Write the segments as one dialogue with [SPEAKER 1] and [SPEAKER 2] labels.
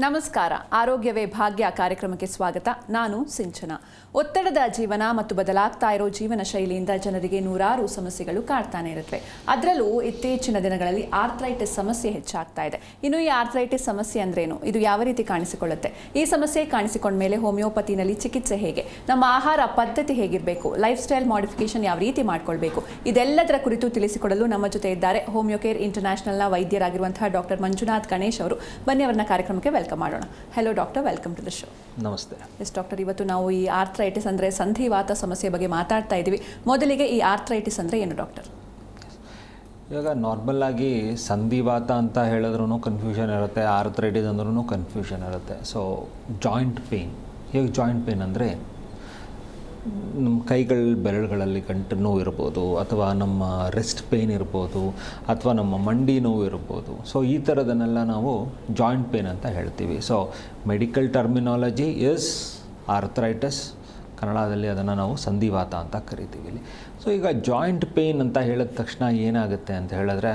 [SPEAKER 1] ನಮಸ್ಕಾರ. ಆರೋಗ್ಯವೇ ಭಾಗ್ಯ ಕಾರ್ಯಕ್ರಮಕ್ಕೆ ಸ್ವಾಗತ. ನಾನು ಸಿಂಚನ. ಒತ್ತಡದ ಜೀವನ ಮತ್ತು ಬದಲಾಗ್ತಾ ಇರೋ ಜೀವನ ಶೈಲಿಯಿಂದ ಜನರಿಗೆ ನೂರಾರು ಸಮಸ್ಯೆಗಳು ಕಾಡ್ತಾನೆ ಇರುತ್ತವೆ. ಅದರಲ್ಲೂ ಇತ್ತೀಚಿನ ದಿನಗಳಲ್ಲಿ ಆರ್ಥ್ರೈಟಿಸ್ ಸಮಸ್ಯೆ ಹೆಚ್ಚಾಗ್ತಾ ಇದೆ. ಇನ್ನು ಈ ಆರ್ಥ್ರೈಟಿಸ್ ಸಮಸ್ಯೆ ಅಂದ್ರೇನು, ಇದು ಯಾವ ರೀತಿ ಕಾಣಿಸಿಕೊಳ್ಳುತ್ತೆ, ಈ ಸಮಸ್ಯೆ ಕಾಣಿಸಿಕೊಂಡ ಮೇಲೆ ಹೋಮಿಯೋಪತಿನಲ್ಲಿ ಚಿಕಿತ್ಸೆ ಹೇಗೆ, ನಮ್ಮ ಆಹಾರ ಪದ್ಧತಿ ಹೇಗಿರಬೇಕು, ಲೈಫ್ ಸ್ಟೈಲ್ ಮಾಡಿಫಿಕೇಶನ್ ಯಾವ ರೀತಿ ಮಾಡ್ಕೊಳ್ಬೇಕು, ಇದೆಲ್ಲದರ ಕುರಿತು ತಿಳಿಸಿಕೊಡಲು ನಮ್ಮ ಜೊತೆ ಇದ್ದಾರೆ ಹೋಮಿಯೋಕೇರ್ ಇಂಟರ್ನ್ಯಾಷನಲ್ನ ವೈದ್ಯರಾಗಿರುವಂತಹ ಡಾಕ್ಟರ್ ಮಂಜುನಾಥ್ ಗಣೇಶ್ ಅವರು. ಬನ್ನಿ ಅವರನ್ನ ಕಾರ್ಯಕ್ರಮಕ್ಕೆ ವೆಲ್ಕಮ್ ಮಾಡೋಣ. Hello doctor, welcome to the show.
[SPEAKER 2] ನಮಸ್ತೆ.
[SPEAKER 1] ಎಸ್ ಡಾಕ್ಟರ್, ಇವತ್ತು ನಾವು ಈ ಆರ್ಥ್ರೈಟಿಸ್ ಅಂದರೆ ಸಂಧಿವಾತ ಸಮಸ್ಯೆ ಬಗ್ಗೆ ಮಾತಾಡ್ತಾ ಇದ್ದೀವಿ. ಮೊದಲಿಗೆ ಈ ಆರ್ಥ್ರೈಟಿಸ್ ಅಂದರೆ ಏನು ಡಾಕ್ಟರ್?
[SPEAKER 2] ಇವಾಗ ನಾರ್ಮಲ್ ಆಗಿ ಸಂಧಿವಾತ ಅಂತ ಹೇಳಿದ್ರೂ ಕನ್ಫ್ಯೂಷನ್ ಇರುತ್ತೆ, ಆರ್ಥ್ರೈಟಿಸ್ ಅಂದ್ರೂ ಕನ್ಫ್ಯೂಷನ್ ಇರುತ್ತೆ. ಸೊ ಜಾಯಿಂಟ್ ಪೇಯ್ನ್, ಈಗ ಜಾಯಿಂಟ್ ಪೇಯ್ನ್ ಅಂದರೆ ನಮ್ಮ ಕೈಗಳ ಬೆರಳುಗಳಲ್ಲಿ ಗಂಟು ನೋವು ಇರ್ಬೋದು, ಅಥವಾ ನಮ್ಮ ರೆಸ್ಟ್ ಪೇಯ್ನ್ ಇರ್ಬೋದು, ಅಥವಾ ನಮ್ಮ ಮಂಡಿ ನೋವು ಇರ್ಬೋದು. ಸೊ ಈ ಥರದನ್ನೆಲ್ಲ ನಾವು ಜಾಯಿಂಟ್ ಪೇಯ್ನ್ ಅಂತ ಹೇಳ್ತೀವಿ. So medical terminology is arthritis, ಕನ್ನಡದಲ್ಲಿ ಅದನ್ನು ನಾವು ಸಂಧಿವಾತ ಅಂತ ಕರಿತೀವಿ. ಸೊ ಈಗ ಜಾಯಿಂಟ್ ಪೇಯ್ನ್ ಅಂತ ಹೇಳಿದ ತಕ್ಷಣ ಏನಾಗುತ್ತೆ ಅಂತ ಹೇಳಿದ್ರೆ,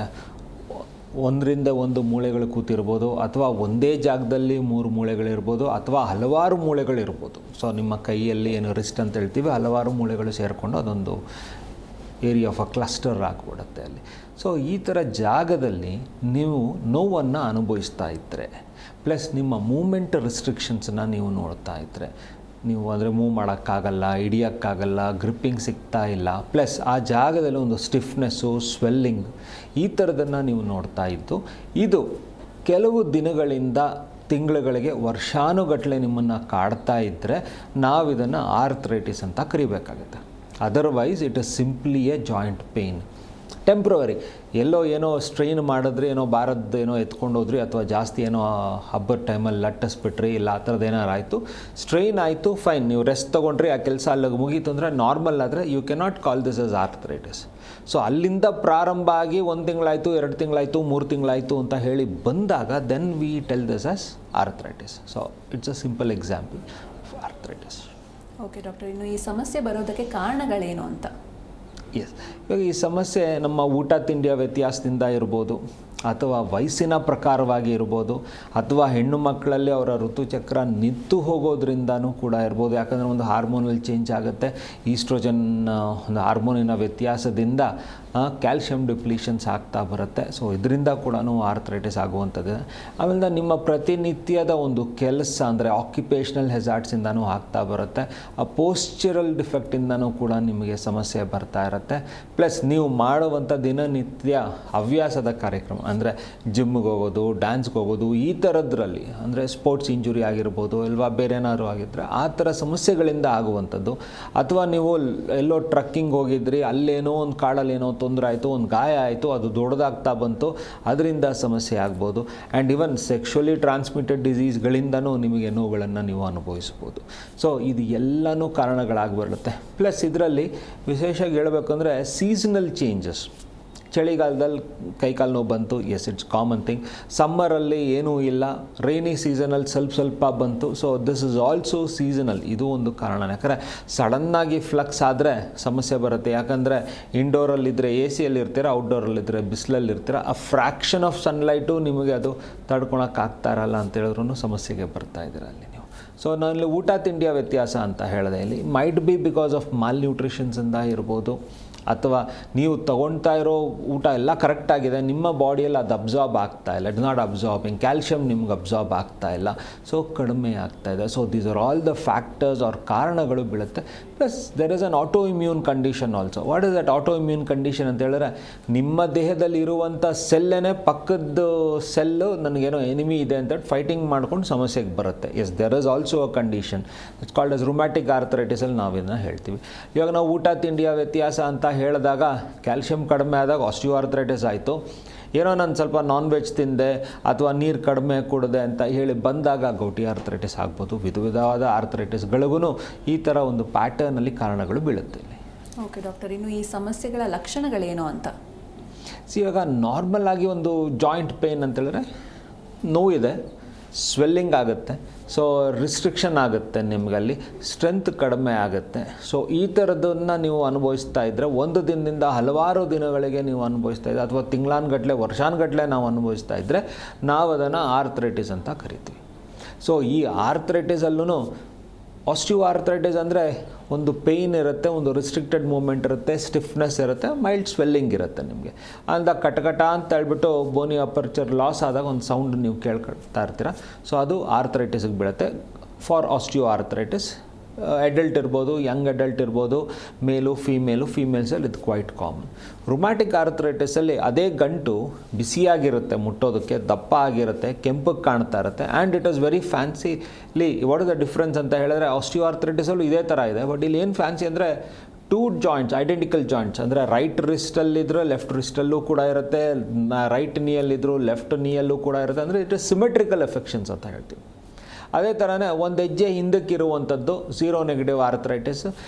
[SPEAKER 2] ಒಂದರಿಂದ ಒಂದು ಮೂಳೆಗಳು ಕೂತಿರ್ಬೋದು, ಅಥವಾ ಒಂದೇ ಜಾಗದಲ್ಲಿ 3 ಮೂಳೆಗಳಿರ್ಬೋದು, ಅಥವಾ ಹಲವಾರು ಮೂಳೆಗಳಿರ್ಬೋದು. ಸೊ ನಿಮ್ಮ ಕೈಯಲ್ಲಿ ಏನು ರಿಸ್ಟ್ ಅಂತ ಹೇಳ್ತೀವಿ, ಹಲವಾರು ಮೂಳೆಗಳು ಸೇರಿಕೊಂಡು ಅದೊಂದು ಏರಿಯಾ ಆಫ್ ಅ ಕ್ಲಸ್ಟರ್ ಆಗಿಬಿಡುತ್ತೆ ಅಲ್ಲಿ. ಸೊ ಈ ಥರ ಜಾಗದಲ್ಲಿ ನೀವು ನೋವನ್ನು ಅನುಭವಿಸ್ತಾ ಇದ್ದರೆ, ಪ್ಲಸ್ ನಿಮ್ಮ ಮೂಮೆಂಟ್ ರಿಸ್ಟ್ರಿಕ್ಷನ್ಸನ್ನು ನೀವು ನೋಡ್ತಾ ಇದ್ದರೆ, ನೀವು ಅಂದರೆ ಮೂವ್ ಮಾಡೋಕ್ಕಾಗಲ್ಲ, ಹಿಡಿಯೋಕ್ಕಾಗಲ್ಲ, ಗ್ರಿಪ್ಪಿಂಗ್ ಸಿಗ್ತಾ ಇಲ್ಲ, ಪ್ಲಸ್ ಆ ಜಾಗದಲ್ಲಿ ಒಂದು ಸ್ಟಿಫ್ನೆಸ್ಸು, ಸ್ವೆಲ್ಲಿಂಗ್, ಈ ಥರದನ್ನು ನೀವು ನೋಡ್ತಾ ಇದ್ದು, ಇದು ಕೆಲವು ದಿನಗಳಿಂದ ತಿಂಗಳುಗಳಿಗೆ ವರ್ಷಾನುಗಟ್ಟಲೆ ನಿಮ್ಮನ್ನು ಕಾಡ್ತಾ ಇದ್ದರೆ ನಾವು ಇದನ್ನು ಆರ್ಥ್ರೈಟಿಸ್ ಅಂತ ಕರಿಬೇಕಾಗುತ್ತೆ. Otherwise it is simply a joint pain, temporary. ಎಲ್ಲೋ ಏನೋ ಸ್ಟ್ರೈನ್ ಮಾಡಿದ್ರೆ, ಏನೋ ಭಾರದ್ದು ಏನೋ ಎತ್ಕೊಂಡು ಹೋದ್ರಿ, ಅಥವಾ ಜಾಸ್ತಿ ಏನೋ ಹಬ್ಬದ ಟೈಮಲ್ಲಿ ಲಟ್ಟಿಸ್ಬಿಟ್ರಿ, ಇಲ್ಲ ಆ ಥರದ್ದು ಏನಾರು ಆಯಿತು, ಸ್ಟ್ರೈನ್ ಆಯಿತು, ಫೈನ್, ನೀವು ರೆಸ್ಟ್ ತೊಗೊಂಡ್ರಿ, ಆ ಕೆಲಸ ಅಲ್ಲಿಗೆ ಮುಗೀತು ಅಂದರೆ ನಾರ್ಮಲ್. ಆದರೆ you cannot call this as arthritis. So ಅಲ್ಲಿಂದ ಪ್ರಾರಂಭ ಆಗಿ 1 ತಿಂಗಳಾಯಿತು, 2 ತಿಂಗಳಾಯಿತು, 3 ತಿಂಗಳಾಯಿತು ಅಂತ ಹೇಳಿ ಬಂದಾಗ then we tell this as arthritis. So it's a simple example of arthritis.
[SPEAKER 1] Okay doctor, ಇನ್ನು ಈ ಸಮಸ್ಯೆ ಬರೋದಕ್ಕೆ ಕಾರಣಗಳೇನು ಅಂತ?
[SPEAKER 2] ಎಸ್, ಇವಾಗ ಈ ಸಮಸ್ಯೆ ನಮ್ಮ ಊಟ ತಿಂಡಿಯ ವ್ಯತ್ಯಾಸದಿಂದ ಇರ್ಬೋದು, ಅಥವಾ ವಯಸ್ಸಿನ ಪ್ರಕಾರವಾಗಿ ಇರ್ಬೋದು, ಅಥವಾ ಹೆಣ್ಣು ಮಕ್ಕಳಲ್ಲಿ ಅವರ ಋತುಚಕ್ರ ನಿಂತು ಹೋಗೋದ್ರಿಂದನೂ ಕೂಡ ಇರ್ಬೋದು. ಯಾಕಂದರೆ ಒಂದು ಹಾರ್ಮೋನಲ್ ಚೇಂಜ್ ಆಗುತ್ತೆ, ಈಸ್ಟ್ರೋಜನ್ ಒಂದು ಹಾರ್ಮೋನಿನ ವ್ಯತ್ಯಾಸದಿಂದ ಕ್ಯಾಲ್ಶಿಯಂ ಡಿಪ್ಲೀಷನ್ಸ್ ಆಗ್ತಾ ಬರುತ್ತೆ. ಸೊ ಇದರಿಂದ ಕೂಡ ಆರ್ಥ್ರೈಟಿಸ್ ಆಗುವಂಥದ್ದು. ಆಮೇಲೆ ನಿಮ್ಮ ಪ್ರತಿನಿತ್ಯದ ಒಂದು ಕೆಲಸ ಅಂದರೆ ಆಕ್ಯುಪೇಷನಲ್ ಹೆಜಾರ್ಡ್ಸಿಂದನೂ ಆಗ್ತಾ ಬರುತ್ತೆ. ಆ ಪೋಸ್ಚರಲ್ ಡಿಫೆಕ್ಟಿಂದನೂ ಕೂಡ ನಿಮಗೆ ಸಮಸ್ಯೆ ಬರ್ತಾ ಇರುತ್ತೆ. ಪ್ಲಸ್ ನೀವು ಮಾಡುವಂಥ ದಿನನಿತ್ಯ ಹವ್ಯಾಸದ ಕಾರ್ಯಕ್ರಮ ಅಂದರೆ ಜಿಮ್ಗೆ ಹೋಗೋದು, ಡ್ಯಾನ್ಸ್ಗೆ ಹೋಗೋದು, ಈ ಥರದ್ರಲ್ಲಿ ಅಂದರೆ ಸ್ಪೋರ್ಟ್ಸ್ ಇಂಜುರಿ ಆಗಿರ್ಬೋದು, ಇಲ್ವಾ ಬೇರೆ ಏನಾದ್ರು ಆಗಿದ್ದರೆ ಆ ಥರ ಸಮಸ್ಯೆಗಳಿಂದ ಆಗುವಂಥದ್ದು. ಅಥವಾ ನೀವು ಎಲ್ಲೋ ಟ್ರಕ್ಕಿಂಗ್ ಹೋಗಿದ್ರಿ, ಅಲ್ಲೇನೋ ಒಂದು ಕಾಡಲ್ಲಿ ಏನೋ ತೊಂದರೆ ಆಯಿತು, ಒಂದು ಗಾಯ ಆಯಿತು, ಅದು ದೊಡ್ಡದಾಗ್ತಾ ಬಂತು, ಅದರಿಂದ ಸಮಸ್ಯೆ ಆಗ್ಬೋದು. ಆ್ಯಂಡ್ ಇವನ್ ಸೆಕ್ಷುವಲಿ ಟ್ರಾನ್ಸ್ಮಿಟೆಡ್ ಡಿಸೀಸ್ಗಳಿಂದನೂ ನಿಮಗೆ ನೋವುಗಳನ್ನು ನೀವು ಅನುಭವಿಸ್ಬೋದು. ಸೊ ಇದು ಎಲ್ಲನೂ ಕಾರಣಗಳಾಗಿಬರುತ್ತೆ. ಪ್ಲಸ್ ಇದರಲ್ಲಿ ವಿಶೇಷವಾಗಿ ಹೇಳಬೇಕಂದ್ರೆ ಸೀಸನಲ್ ಚೇಂಜಸ್. ಚಳಿಗಾಲದಲ್ಲಿ ಕೈಕಾಲು ನೋವು ಬಂತು, ಎಸ್ ಇಟ್ಸ್ ಕಾಮನ್ ಥಿಂಗ್. ಸಮ್ಮರಲ್ಲಿ ಏನೂ ಇಲ್ಲ, ರೈನಿ ಸೀಸನಲ್ಲಿ ಸ್ವಲ್ಪ ಬಂತು. So this is also seasonal, ಇದು ಒಂದು ಕಾರಣ. ಯಾಕಂದರೆ ಸಡನ್ನಾಗಿ ಫ್ಲಕ್ಸ್ ಆದರೆ ಸಮಸ್ಯೆ ಬರುತ್ತೆ. ಯಾಕಂದರೆ ಇಂಡೋರಲ್ಲಿದ್ದರೆ ಎ ಸಿಯಲ್ಲಿ ಇರ್ತೀರ, ಔಟ್ಡೋರಲ್ಲಿದ್ದರೆ ಬಿಸಿಲಲ್ಲಿರ್ತೀರ, ಆ ಫ್ರ್ಯಾಕ್ಷನ್ ಆಫ್ ಸನ್ಲೈಟು ನಿಮಗೆ ಅದು ತಡ್ಕೊಳಕ್ಕಾಗ್ತಾ ಇರಲ್ಲ ಅಂತ ಹೇಳಿದ್ರು ಸಮಸ್ಯೆಗೆ ಬರ್ತಾ ಇದ್ದೀರ ಅಲ್ಲಿ ನೀವು. ಸೊ ನಾನಲ್ಲಿ ಊಟ ತಿಂಡಿಯ ವ್ಯತ್ಯಾಸ ಅಂತ ಹೇಳಿದೆ, ಇಲ್ಲಿ ಮೈಟ್ ಬಿ ಬಿಕಾಸ್ ಆಫ್ ಮಾಲ್ ನ್ಯೂಟ್ರಿಷನ್ಸಿಂದ ಇರ್ಬೋದು, ಅಥವಾ ನೀವು ತೊಗೊಳ್ತಾ ಇರೋ ಊಟ ಎಲ್ಲ ಕರೆಕ್ಟಾಗಿದೆ, ನಿಮ್ಮ ಬಾಡಿಯಲ್ಲಿ ಅದು ಅಬ್ಸಾರ್ಬ್ ಆಗ್ತಾ ಇಲ್ಲ, ಇಟ್ ನಾಟ್ ಅಬ್ಸಾರ್ಬಿಂಗ್, ಕ್ಯಾಲ್ಶಿಯಂ ನಿಮ್ಗೆ ಅಬ್ಸಾರ್ಬ್ ಆಗ್ತಾ ಇಲ್ಲ, ಸೊ ಕಡಿಮೆ ಆಗ್ತಾ ಇದೆ. So these are all the factors are ಕಾರಣಗಳು ಬೀಳುತ್ತೆ. Plus there is an auto immune condition also. What is that auto immune condition ಅಂತ ಹೇಳಿದ್ರೆ, ನಿಮ್ಮ ದೇಹದಲ್ಲಿ ಇರುವಂಥ ಸೆಲ್ಲೇನೆ ಪಕ್ಕದ ಸೆಲ್ಲು ನನಗೇನೋ ಎನಿಮಿ ಇದೆ ಅಂತ ಫೈಟಿಂಗ್ ಮಾಡ್ಕೊಂಡು ಸಮಸ್ಯೆಗೆ ಬರುತ್ತೆ. Yes, there is also a condition it's called as rheumatic ಆರ್ಥ್ರೈಟಿಸಲ್ಲಿ ನಾವು ಇದನ್ನು ಹೇಳ್ತೀವಿ. ಇವಾಗ ನಾವು ಊಟ ತಿಂಡಿಯ ವ್ಯತ್ಯಾಸ ಅಂತ ಹೇಳಿದಾಗ ಕ್ಯಾಲ್ಶಿಯಂ ಕಡಿಮೆ ಆದಾಗ ಆಸ್ಟಿಯೋ ಆರ್ಥ್ರೈಟಿಸ್ ಆಯಿತು. ಏನೋ ನಾನು ಸ್ವಲ್ಪ ನಾನ್ ವೆಜ್ ತಿಂದೆ ಅಥವಾ ನೀರು ಕಡಿಮೆ ಕುಡಿದೆ ಅಂತ ಹೇಳಿ ಬಂದಾಗ ಗೌಟಿ ಆರ್ಥ್ರೈಟಿಸ್ ಆಗ್ಬೋದು. ವಿಧವಾದ ಆರ್ಥ್ರೈಟಿಸ್ಗಳಿಗೂ ಈ ಥರ ಒಂದು ಪ್ಯಾಟರ್ನಲ್ಲಿ ಕಾರಣಗಳು ಬೀಳುತ್ತೆ.
[SPEAKER 1] ಓಕೆ ಡಾಕ್ಟರ್, ಇನ್ನು ಈ ಸಮಸ್ಯೆಗಳ ಲಕ್ಷಣಗಳೇನು ಅಂತ?
[SPEAKER 2] ಇವಾಗ ನಾರ್ಮಲ್ ಆಗಿ ಒಂದು ಜಾಯಿಂಟ್ ಪೇಯ್ನ್ ಅಂತೇಳಿದ್ರೆ ನೋವಿದೆ, ಸ್ವೆಲ್ಲಿಂಗ್ ಆಗುತ್ತೆ, ಸೊ ರಿಸ್ಟ್ರಿಕ್ಷನ್ ಆಗುತ್ತೆ, ನಿಮಗಲ್ಲಿ ಸ್ಟ್ರೆಂತ್ ಕಡಿಮೆ ಆಗುತ್ತೆ. ಸೊ ಈ ಥರದನ್ನು ನೀವು ಅನುಭವಿಸ್ತಾ ಇದ್ದರೆ, ಒಂದು ದಿನದಿಂದ ಹಲವಾರು ದಿನಗಳಿಗೆ ನೀವು ಅನುಭವಿಸ್ತಾ ಇದ್ದರೆ, ಅಥವಾ ತಿಂಗಳಾನುಗಟ್ಟಲೆ ವರ್ಷಾನುಗಟ್ಟಲೆ ನಾವು ಅನುಭವಿಸ್ತಾ ಇದ್ದರೆ ನಾವು ಅದನ್ನು ಆರ್ಥ್ರೈಟಿಸ್ ಅಂತ ಕರಿತೀವಿ. ಸೊ ಈ ಆರ್ಥ್ರೈಟಿಸಲ್ಲೂ ಆಸ್ಟಿಯೋ ಆರ್ಥ್ರೈಟಿಸ್ ಅಂದರೆ ಒಂದು ಪೇಯ್ನ್ ಇರುತ್ತೆ, ಒಂದು ರಿಸ್ಟ್ರಿಕ್ಟೆಡ್ ಮೂಮೆಂಟ್ ಇರುತ್ತೆ, ಸ್ಟಿಫ್ನೆಸ್ ಇರುತ್ತೆ, ಮೈಲ್ಡ್ ಸ್ವೆಲ್ಲಿಂಗ್ ಇರುತ್ತೆ ನಿಮಗೆ. ಅಂದಾಗ ಕಟಕಟ ಅಂತ ಹೇಳ್ಬಿಟ್ಟು ಬೋನಿ ಅಪರ್ಚರ್ ಲಾಸ್ ಆದಾಗ ಒಂದು ಸೌಂಡ್ ನೀವು ಕೇಳ್ಕೊಳ್ತಾ ಇರ್ತೀರ. ಸೊ ಅದು ಆರ್ಥ್ರೈಟಿಸ್ಗೆ ಬೀಳುತ್ತೆ. ಫಾರ್ ಆಸ್ಟಿಯೋ ಆರ್ಥ್ರೈಟಿಸ್ ಅಡಲ್ಟ್ ಇರ್ಬೋದು, ಯಂಗ್ ಅಡಲ್ಟ್ ಇರ್ಬೋದು, ಫೀಮೇಲ್ಸಲ್ಲಿ ಇದು ಕ್ವೈಟ್ ಕಾಮನ್. ರುಮ್ಯಾಟಿಕ್ ಆರ್ಥ್ರೈಟಿಸಲ್ಲಿ ಅದೇ ಗಂಟು ಬಿಸಿಯಾಗಿರುತ್ತೆ, ಮುಟ್ಟೋದಕ್ಕೆ ದಪ್ಪ ಆಗಿರುತ್ತೆ, ಕೆಂಪಗೆ ಕಾಣ್ತಾ ಇರುತ್ತೆ, and it is very fancily. What is the difference ಅಂತ ಹೇಳಿದ್ರೆ ಆಸ್ಟಿಯೋ ಆರ್ಥ್ರೈಟಿಸಲ್ಲೂ ಇದೇ ಥರ ಇದೆ, ಬಟ್ ಇಲ್ಲಿ ಏನು ಫ್ಯಾನ್ಸಿ ಅಂದರೆ ಟೂ ಜಾಯಿಂಟ್ಸ್, ಐಡೆಂಟಿಕಲ್ ಜಾಯಿಂಟ್ಸ್, ಅಂದರೆ ರೈಟ್ ರಿಸ್ಟಲ್ಲಿದ್ದರೆ ಲೆಫ್ಟ್ ರಿಸ್ಟಲ್ಲೂ ಕೂಡ ಇರುತ್ತೆ, ರೈಟ್ ನೀಯಲ್ಲಿದ್ದರೂ ಲೆಫ್ಟ್ ನೀಯಲ್ಲೂ ಕೂಡ ಇರುತ್ತೆ. ಅಂದರೆ ಇಟ್ ಇಸ್ ಸಿಮೆಟ್ರಿಕಲ್ ಎಫೆಕ್ಷನ್ಸ್ ಅಂತ ಹೇಳ್ತೀವಿ. ಅದೇ ಥರನೇ ಒಂದು ಹೆಜ್ಜೆ ಹಿಂದಕ್ಕಿರುವಂಥದ್ದು ಝೀರೋ ನೆಗೆಟಿವ್ ಆರ್ಥ್ರೈಟಿಸ್.